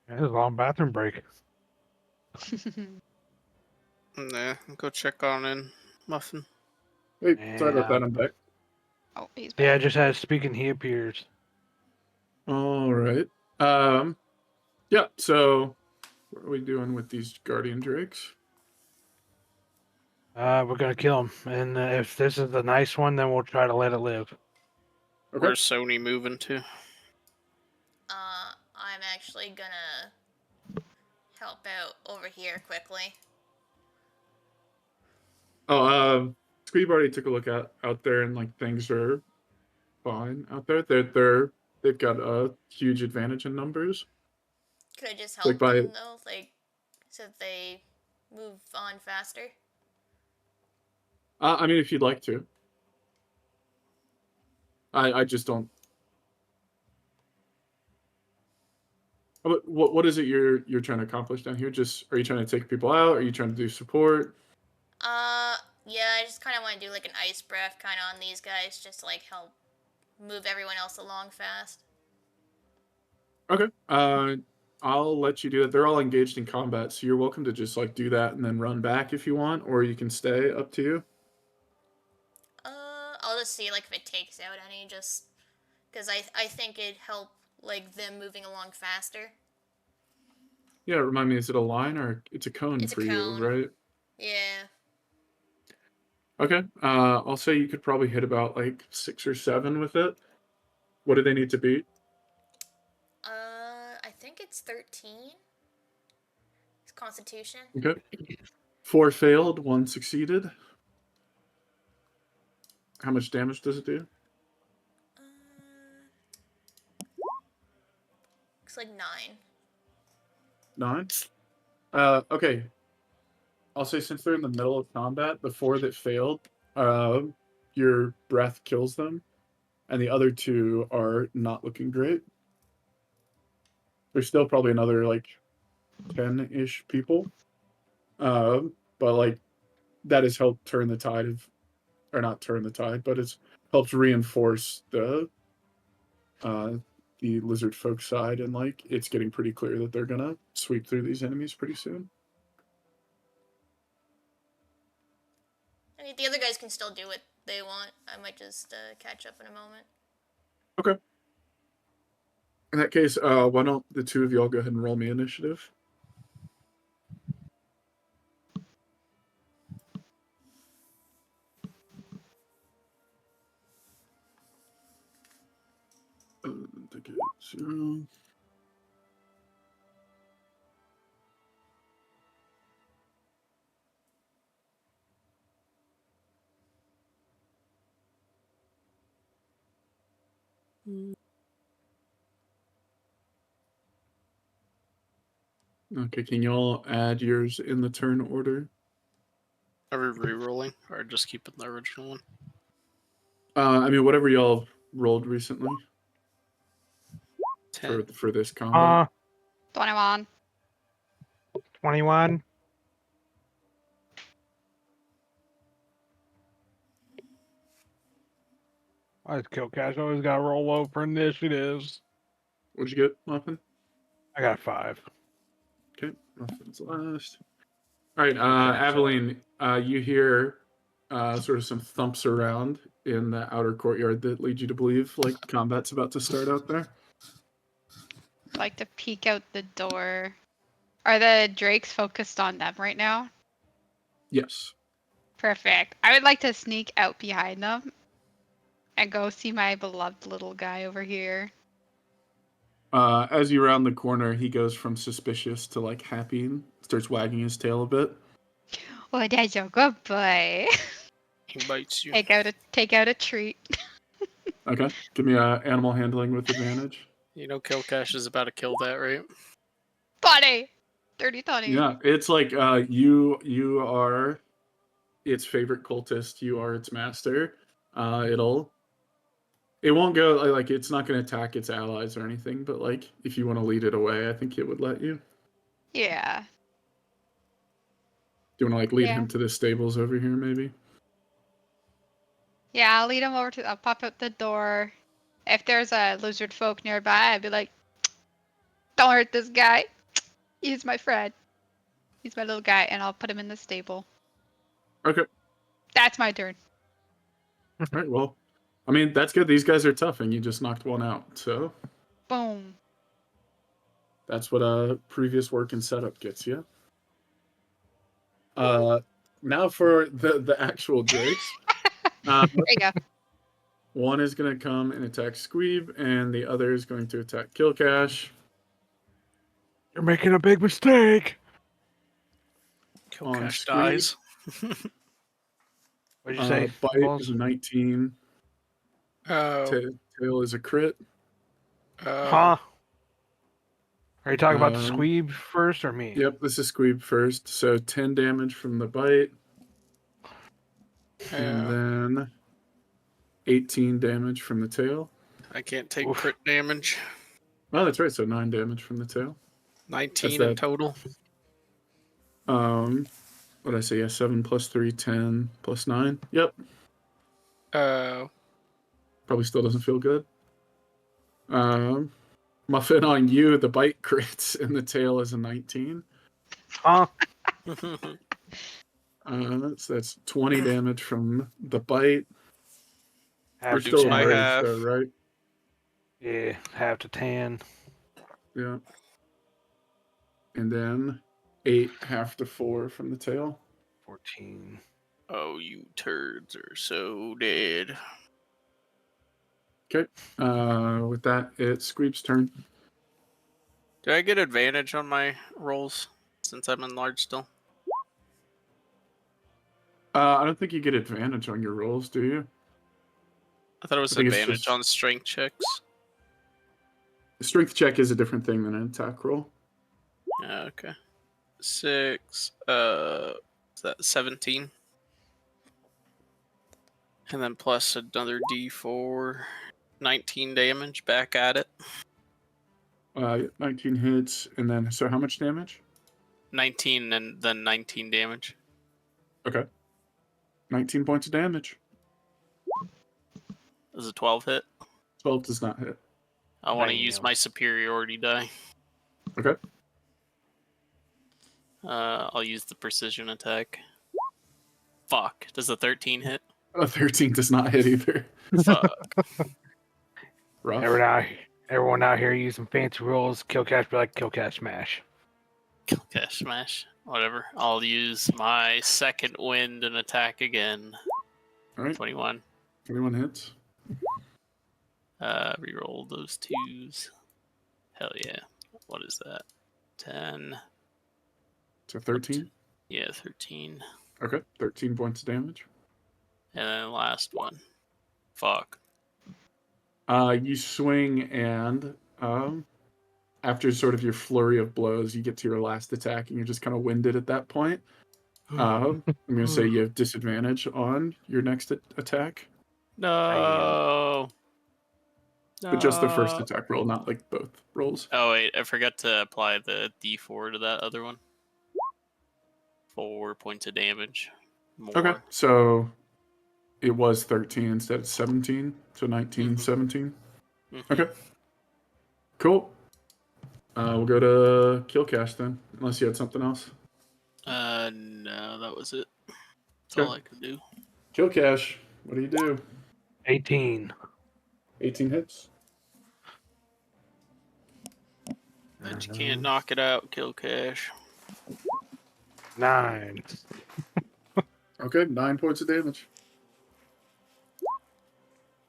It was a long bathroom break. Nah, go check on in, Muffin. Hey, sorry about that. Yeah. I'm back. Oh, he's Yeah, back. just as speaking, he appears. All right. Yeah. So, what are we doing with these guardian drakes? We're gonna kill him, and if this is the nice one, then we'll try to let it live. Okay. Where's Sony moving to? I'm actually gonna help out over here quickly. Oh, Squeeb already took a look out there, and like things are fine out there. They've got a huge advantage in numbers. Could I just Like help by them though, like so that they move on faster? I mean, if you'd like to, I just don't. What is it you're trying to accomplish down here? Just are you trying to take people out? Are you trying to do support? Yeah, I just kind of want to do like an ice breath kind of on these guys, just to like help move everyone else along fast. Okay. I'll let you do it. They're all engaged in combat, so you're welcome to just like do that and then run back if you want, or you can stay. Up to you. I'll just see like if it takes out any, just because I think it'd help like them moving along faster. Yeah. Remind me, is it a line or it's a cone It's a for you, cone. right? Yeah. Okay. I'll say you could probably hit about like 6 or 7 with it. What do they need to beat? I think it's 13. It's Constitution. Okay. 4 failed, 1 succeeded. How much damage does it do? Looks like 9. 9. Okay. I'll say since they're in the middle of combat, the 4 that failed, uh, your breath kills them, and the other 2 are not looking great. There's still probably another like 10-ish people, but like that has helped turn the tide of, or not turn the tide, but it's helped reinforce uh, the lizard folk side, and like it's getting pretty clear that they're gonna sweep through these enemies pretty soon. think the other guys can still do what they want. I might just catch up in a moment. Okay. In that case, why don't the two of y'all go ahead and roll me initiative? Take it 0. Okay, can y'all add yours in the turn order? Are we re-rolling or just keeping the original one? I mean, whatever y'all rolled recently 10. for this combat. 21. 21. I kill cash. Always got to roll low for initiatives. What'd you get, Muffin? I got 5. Okay, Muffin's last. All right, Okay, Aveline, you hear sort of some thumps around in the outer courtyard that lead you to believe like combat's about to start out there. I'd like to peek out the door. Are the drakes focused on them right now? Yes. Perfect. I would like to sneak out behind them and go see my beloved little guy over here. As you round the corner, he goes from suspicious to like happy and starts wagging his tail a bit. Oh, that's a good boy. He bites you. Take out a treat. Okay, give me animal handling with advantage. You know Killcash is about to kill that, right? Buddy! Dirty Tony. Yeah, it's like you are its favorite cultist. You are its master. It won't go like it's not going to attack its allies or anything. But like if you want to lead it away, I think it would let you. Yeah. Do you want to like lead Yeah. him to the stables over here, maybe? Yeah, I'll lead him over to. I'll pop out the door. If there's a lizard folk nearby, I'd be like, "Don't hurt this guy. He's my friend. He's my little guy," and I'll put him in the stable. Okay. That's my turn. All right. Well, I mean that's good. These guys are tough, and you just knocked one out. So Boom. that's what previous work and setup gets you. Now for the actual drakes. There you go. One is going to come and attack Squeeb, and the other is going to attack Killcash. You're making a big mistake. On Killcash Squeeb. dies. What'd you say? Bite is a 19. Oh. Tail is a crit. Huh? Are you talking about the Um, squeeb first or me? Yep, this is Squeeb first. So 10 damage from the bite. And then 18 damage from the tail. I can't take Oof. crit damage. Oh, that's right. So 9 damage from the tail. 19 That's in total. What did I say? Yeah, 7 plus 3, 10 plus 9. Yep. Probably still doesn't feel good. Muffin on you, the bite crits, and the tail is a 19. Huh? So that's 20 damage from the bite. You're Half to still 10. enraged, though, right? Yeah, half to 10. Yeah. And then 8, half to 4 from the tail. 14. Oh, you turds are so dead. Okay. With that, it's Squeeb's turn. Do I get advantage on my rolls since I'm enlarged still? I don't think you get advantage on your rolls, do you? I thought it was I think it's advantage just on strength checks. a strength check is a different thing than an attack roll. Okay. 6, is that 17? And then plus another d4, 19 damage back at it. 19 hits, and then so how much damage? 19 and then 19 damage. Okay. 19 points of damage. Does a 12 hit? 12 does not hit. I want to use Damn. my superiority die. Okay. I'll use the precision attack. Fuck. Does the 13 hit? A 13 does not hit either. Fuck. Rough. Everyone out here using fancy rolls. Kill cash, be like kill cash smash. Okay, smash. Whatever. I'll use my second wind and attack again. All right. 21. 21 hits. Reroll those 2s. Hell yeah. What is that? 10. So 13. Yeah, 13. Okay. 13 points of damage. And then the last one. Fuck. You swing and after sort of your flurry of blows, you get to your last attack and you're just kind of winded at that point. I'm going to say you have disadvantage on your next attack. No. But just the first attack roll, not like both rolls. Oh, wait. I forgot to apply the d4 to that other one. 4 points of damage. More. Okay. So it was 13 instead of 17. So 19, Mhm. 17. Mhm. Okay. Cool. We'll go to kill cash then, unless you had something else. No, that was it. That's Okay. all I could do. Kill cash. What do you do? 18. 18 hits. Bet you can't knock it out, kill cash. 9. Okay, 9 points of damage.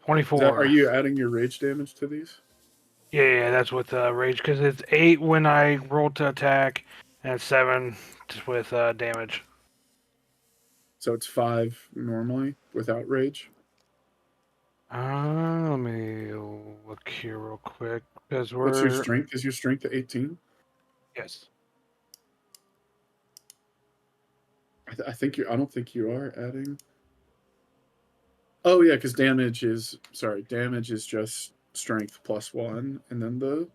24. Are you adding your rage damage to these? Yeah, that's with rage because it's 8 when I roll to attack, and 7 just with damage. So it's 5 normally without rage. Let me look here real quick because What's your we're strength? Is your strength 18? yes. I think you. I don't think you are adding. Oh yeah, because damage is just strength plus 1, and then the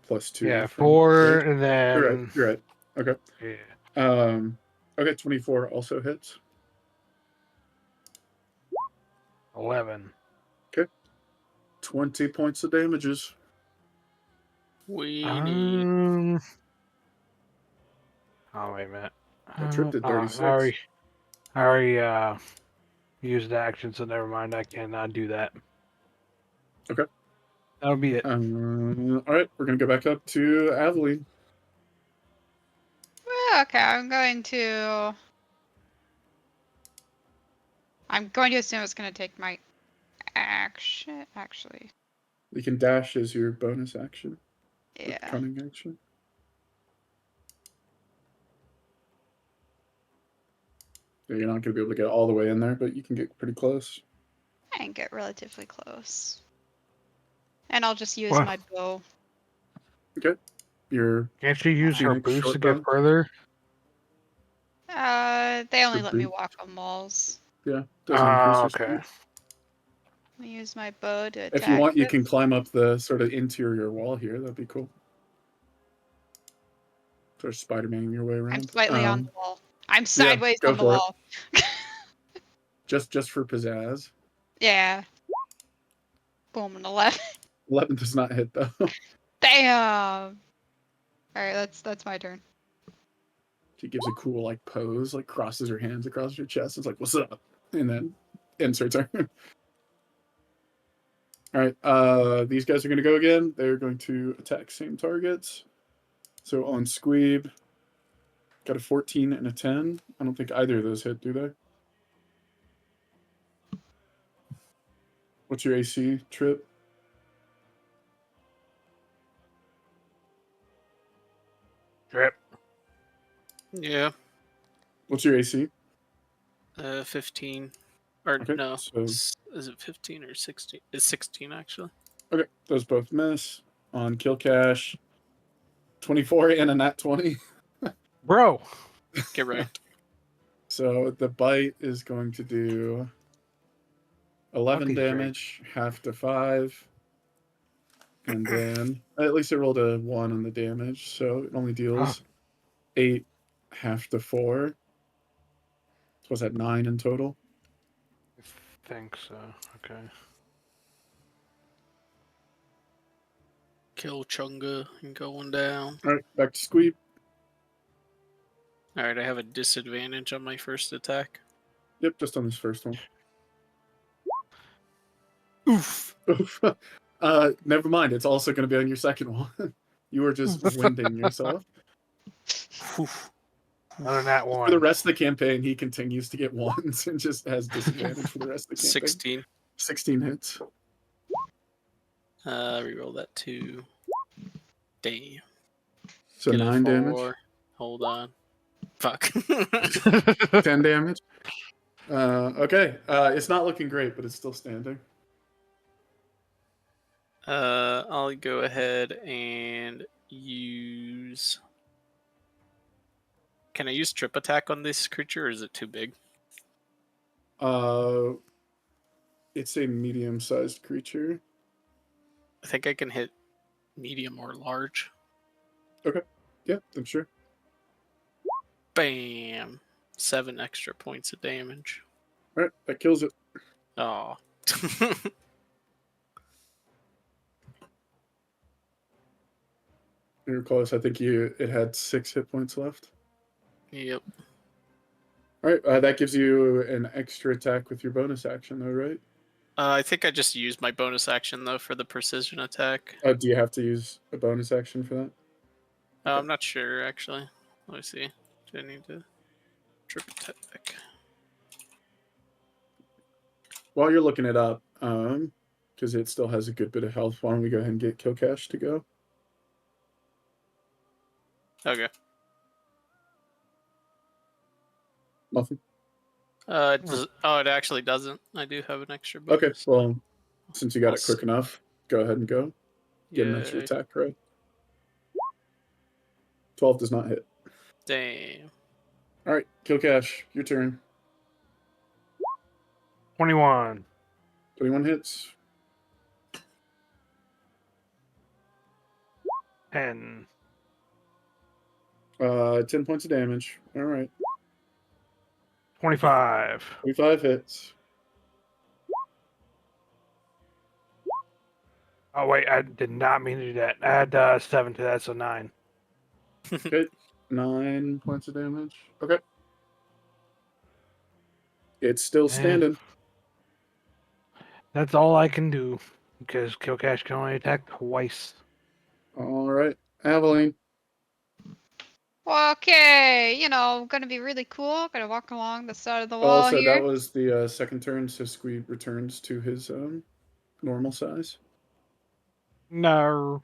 plus 2. Yeah, from 4 rage. and then You're right. Okay. yeah. Okay, 24 also hits. 11. 20 points of damages. We need. Oh wait a minute. That trip did 36. I already used the action, so never mind. I cannot do that. Okay. That'll be it. All right, we're gonna go back up to Aveline. Well, okay, I'm going to assume it's going to take my action, actually. You can dash as your bonus action. Yeah. Cunning action. Yeah, you're not gonna be able to get all the way in there, but you can get pretty close. I can get relatively close. And I'll just use What? my bow. Okay. Your Can't she use her Phoenix boost to short get bow? further? They only The let me boot. walk on walls. Yeah, doesn't increase your Okay. speed. Let me use my bow to attack. If you want, you this. can climb up the sort of interior wall here. That'd be cool. Sort of Spider-Man your way around. I'm slightly on the wall. I'm sideways go on the for it. wall. Just for pizzazz. Yeah. Boom, an 11. 11 does not hit though. Damn. All right, that's my turn. She gives a cool like pose, like crosses her hands across her chest. It's like, "What's up?" And then ends her turn. All right, these guys are going to go again. They're going to attack same targets. So on Squeeb, got a 14 and a 10. I don't think either of those hit, do they? What's your AC, Trip? Trip. Yeah. What's your AC? 15. Or Okay, no. so- Is it 15 or 16? It's 16 actually. Okay, those both miss. On Kill Cash, 24 and a nat 20. Bro. Get right. So the bite is going to do 11 these damage, half to 5. And then at least it rolled a 1 on the damage, so it only deals 8, half to 4. So what's that, 9 in total? I think so. Okay. Kill Chunga and going down. All right, back to Squeeb. Alright, I have a disadvantage on my first attack. Yep, just on this first one. Oof. Never mind. It's also going to be on your second one. You were just winding yourself. Oof. Other than that For the one. rest of the campaign, he continues to get ones and just has disadvantage for the rest of the campaign. 16. 16 hits. Reroll that 2. Damn. So Get a 9 damage. 4. Hold on. Fuck. 10 damage. Okay. It's not looking great, but it's still standing. I'll go ahead and use. Can I use trip attack on this creature, or is it too big? It's a medium-sized creature. I think I can hit medium or large. Yeah, I'm sure. Bam! 7 extra points of damage. All right, that kills it. Oh. You're close. I think it had 6 hit points left. Yep. All right, that gives you an extra attack with your bonus action, though, right? I think I just used my bonus action though for the precision attack. Do you have to use a bonus action for that? I'm not sure actually. Let me see. Do I need to trip attack? While you're looking it up, because it still has a good bit of health, why don't we go ahead and get Kill Cash to go? Okay. Nothing. It actually doesn't. I do have an extra Okay, bonus. well, since you got I'll it quick enough, go ahead and go. Get an extra Yay. attack, right? 12 does not hit. Damn. All right, Kill Cash, your turn. 21. 21 hits. 10. 10 points of damage. All right. 25. 25 hits. Oh, wait, I did not mean to do that. Add 7 to that, so 9. Okay. 9 points of damage. Okay. It's still standing. That's all I can do, because Killcash can only attack twice. All right. Aveline. Okay, gonna be really cool. Gonna walk along the side of the wall Also, here. that was the second turn, so Squeeb returns to his normal size. No.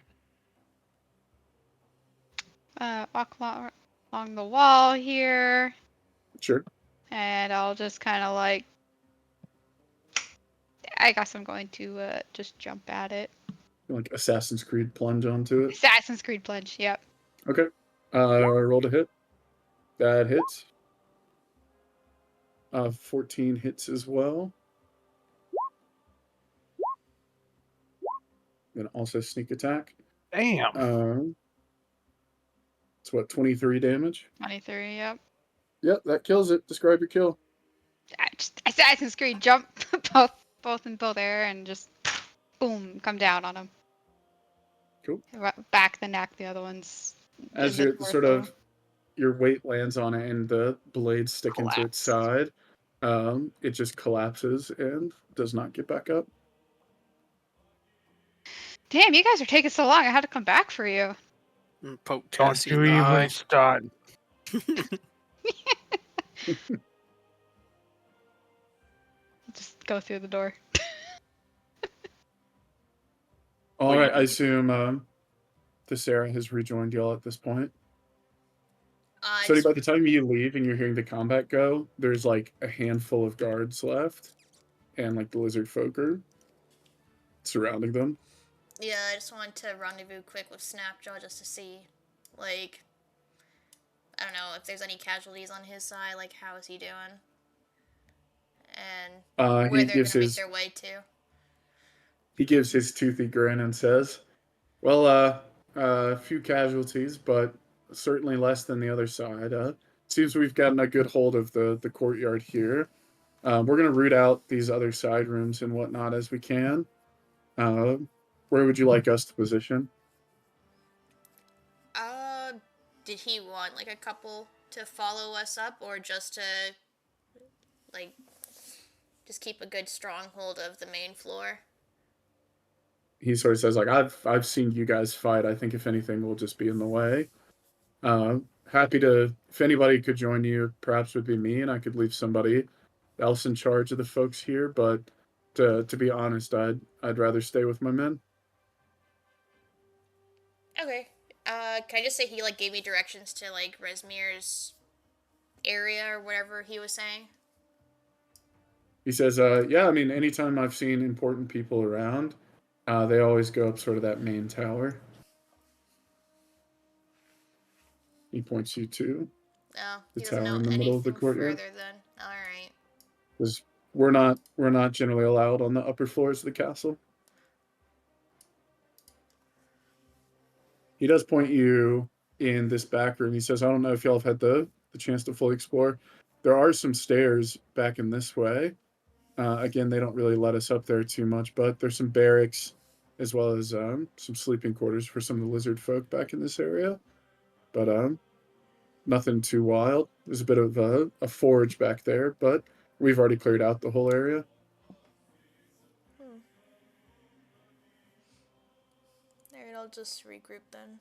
Walk along the wall here, Sure. and I'll just kind of like. I guess I'm going to just jump at it. Like Assassin's Creed plunge onto it. Assassin's Creed plunge. Yep. Okay. Roll a hit. That hits. 14 hits as well. Then also sneak attack. Damn. It's what, 23 damage? 23. Yep. Yep, that kills it. Describe your kill. Just Assassin's Creed jump both in both air and just boom come down on him. Cool. Back the neck. The other one's As in the you're torso. sort of your weight lands on it and the blades stick into its side, it just collapses and does not get back up. Damn, you guys are taking so long. I had to come back for you. Poke Don't Cassie you in the even eye. start. Just go through the door. All right, I assume Sarah has rejoined y'all at this point. So by the time you leave and you're hearing the combat go, there's like a handful of guards left, and like the lizardfolk are surrounding them. Yeah, I just wanted to rendezvous quick with Snapjaw just to see, like, I don't know if there's any casualties on his side. Like, how is he doing? And where they're gonna make their way to. He gives his toothy grin and says, "Well, a few casualties, but certainly less than the other side. Seems we've gotten a good hold of the courtyard here. We're going to root out these other side rooms and whatnot as we can. Where would you like us to position?" Did he want, like, a couple to follow us up, or just to, like just keep a good stronghold of the main floor. He sort of says, like, I've seen you guys fight. I think if anything, we'll just be in the way. Happy to, if anybody could join you, perhaps would be me, and I could leave somebody else in charge of the folks here. But to be honest, I'd rather stay with my men. Okay. Can I just say he like gave me directions to like Resmir's area or whatever he was saying? He says, yeah, I mean, anytime I've seen important people around, they always go up sort of that main tower. He points you to Oh, the he doesn't tower know in the middle of the anything courtyard. further then. All right. Because we're not generally allowed on the upper floors of the castle. He does point you in this back room. He says, I don't know if y'all have had the chance to fully explore. There are some stairs back in this way. Again, they don't really let us up there too much, but there's some barracks as well as some sleeping quarters for some of the lizard folk back in this area. But nothing too wild. There's a bit of a forge back there, but we've already cleared out the whole area. Hmm. Alright, I'll just regroup then.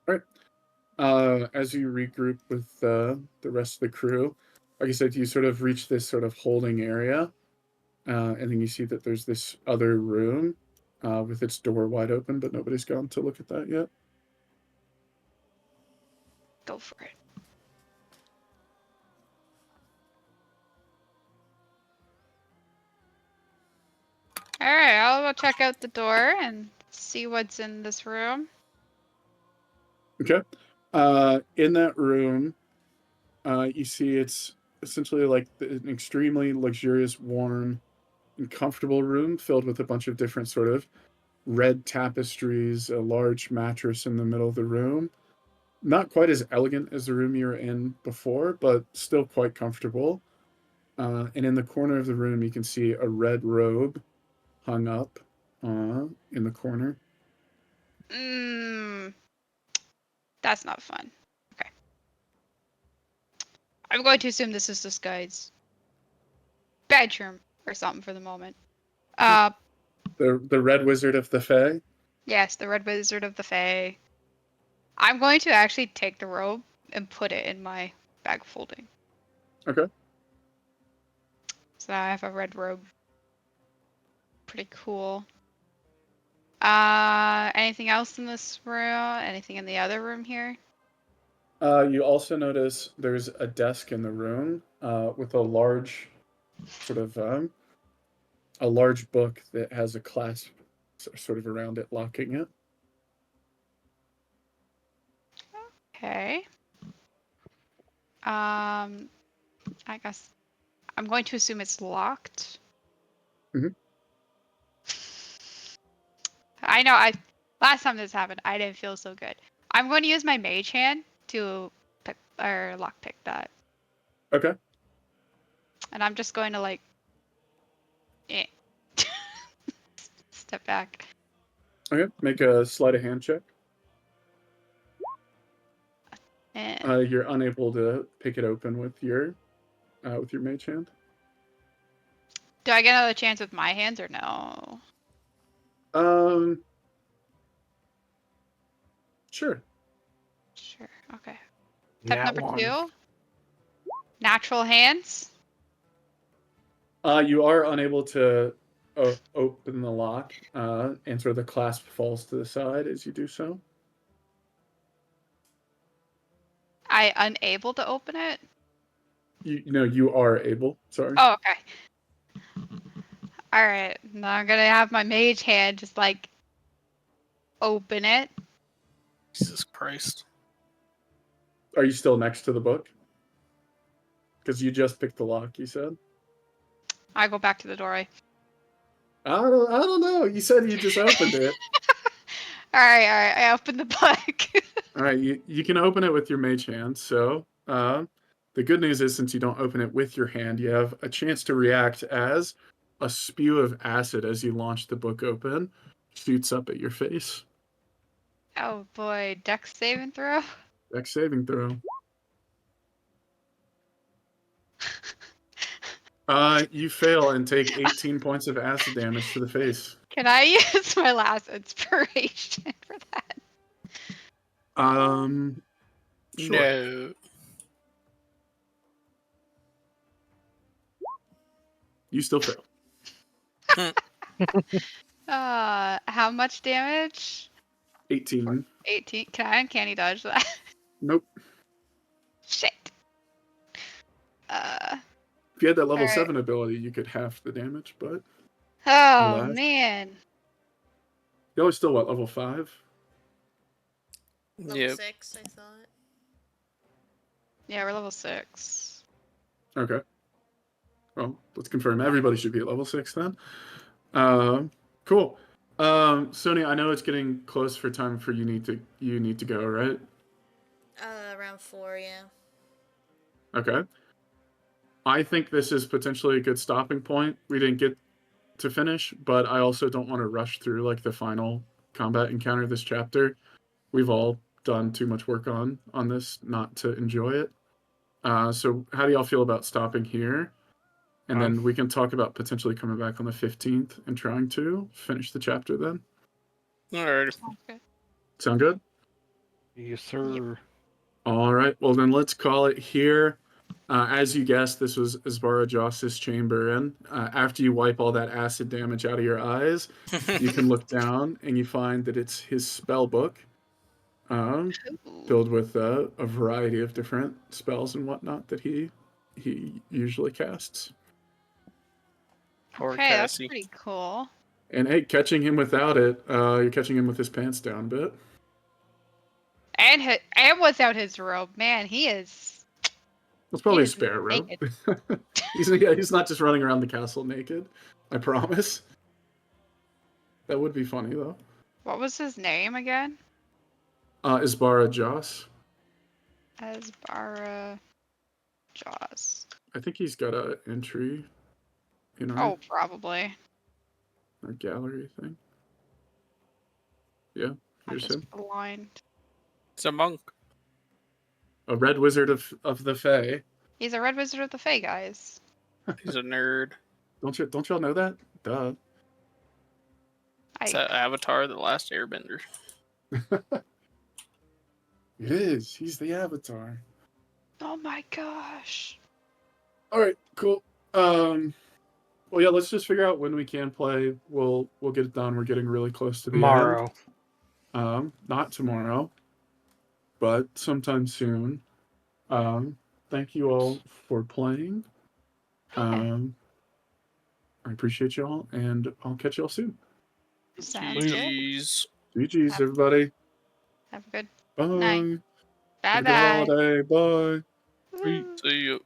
All right. As you regroup with the rest of the crew, like I said, you sort of reach this sort of holding area, and then you see that there's this other room with its door wide open, but nobody's gone to look at that yet. Go for it. Alright, I'll go check out the door and see what's in this room. Okay. In that room, you see it's essentially like an extremely luxurious, warm, and comfortable room filled with a bunch of different sort of red tapestries, a large mattress in the middle of the room. Not quite as elegant as the room you were in before, but still quite comfortable. And in the corner of the room, you can see a red robe hung up in the corner. That's not fun. Okay. I'm going to assume this is this guy's bedroom or something for the moment. The Red Wizard of the Fae. Yes, the Red Wizard of the Fae. I'm going to actually take the robe and put it in my bag of folding. Okay. So I have a red robe. Pretty cool. Anything else in this room? Anything in the other room here? You also notice there's a desk in the room with a large sort of a large book that has a clasp sort of around it, locking it. Okay. I guess I'm going to assume it's locked. Mhm. I know. Last time this happened, I didn't feel so good. I'm going to use my mage hand to pick or lockpick that, Okay. and I'm just going to like, step back. Okay. Make a sleight of hand check. And You're unable to pick it open with your mage hand. do I get another chance with my hands or no? Sure. Sure. Okay. Step Nat number one. 2. Natural hands. You are unable to open the lock, and sort of the clasp falls to the side as you do so. I unable to open it. You are able. Sorry. Oh, okay. All right. Now I'm gonna have my mage hand just like open it. Jesus Christ. Are you still next to the book? Because you just picked the lock. You said. I go back to the doorway. I don't know. You said you just opened it. All right. I open the book. All right, you can open it with your mage hand. So the good news is, since you don't open it with your hand, you have a chance to react as a spew of acid as you launch the book open shoots up at your face. Oh boy, Dex saving throw. Dex saving throw. You fail and take 18 points of acid damage to the face. Can I use my last inspiration for that? Sure. No. You still fail. How much damage? 18. 18. Can I uncanny dodge that? Nope. Shit. If you had that level Alright. 7 ability, you could half the damage, but Oh Alas. man. you're still what, level 5? Level Yep. 6, I thought. Yeah, we're level 6. Okay. Well, let's confirm. Everybody should be at level 6 then. Cool. Sony, I know it's getting close for time for you need to go, right? Around 4, yeah. Okay. I think this is potentially a good stopping point. We didn't get to finish, but I also don't want to rush through like the final combat encounter this chapter. We've all done too much work on this not to enjoy it. So how do y'all feel about stopping here? And then we can talk about potentially coming back on the 15th and trying to finish the chapter then. Alright. Sounds good. Sound good? Yes, sir. All right. Well, then let's call it here. As you guessed, this was Azbara Jos's chamber. And after you wipe all that acid damage out of your eyes, you can look down and you find that it's his spell book, Ooh. filled with a variety of different spells and whatnot that he usually casts. Poor Okay, that's Cassie. pretty cool. And hey, catching him without it, you're catching him with his pants down a bit. And without his robe, man, he is. That's probably a is spare robe. naked. He's not just running around the castle naked. I promise. That would be funny though. What was his name again? Azbara Jos. Azbara Jos. I think he's got a entry in Oh, probably. our gallery thing. Yeah, I'm here's just him. blind. It's a monk. A red wizard of the Fae. He's a red wizard of the Fae, guys. He's a nerd. Don't y'all know that? Duh. It's that Avatar, the last airbender. It is. He's the Avatar. Oh my gosh. All right, cool. Well, yeah, let's just figure out when we can play. We'll get it done. We're getting really close to the Tomorrow. end. Not tomorrow, but sometime soon. Thank you all for playing. I appreciate y'all, and I'll catch y'all soon. Sounds good. GG's. GG's, everybody. Have a good Bye. night. Have a good Bye-bye. holiday. Bye. Woo. See you.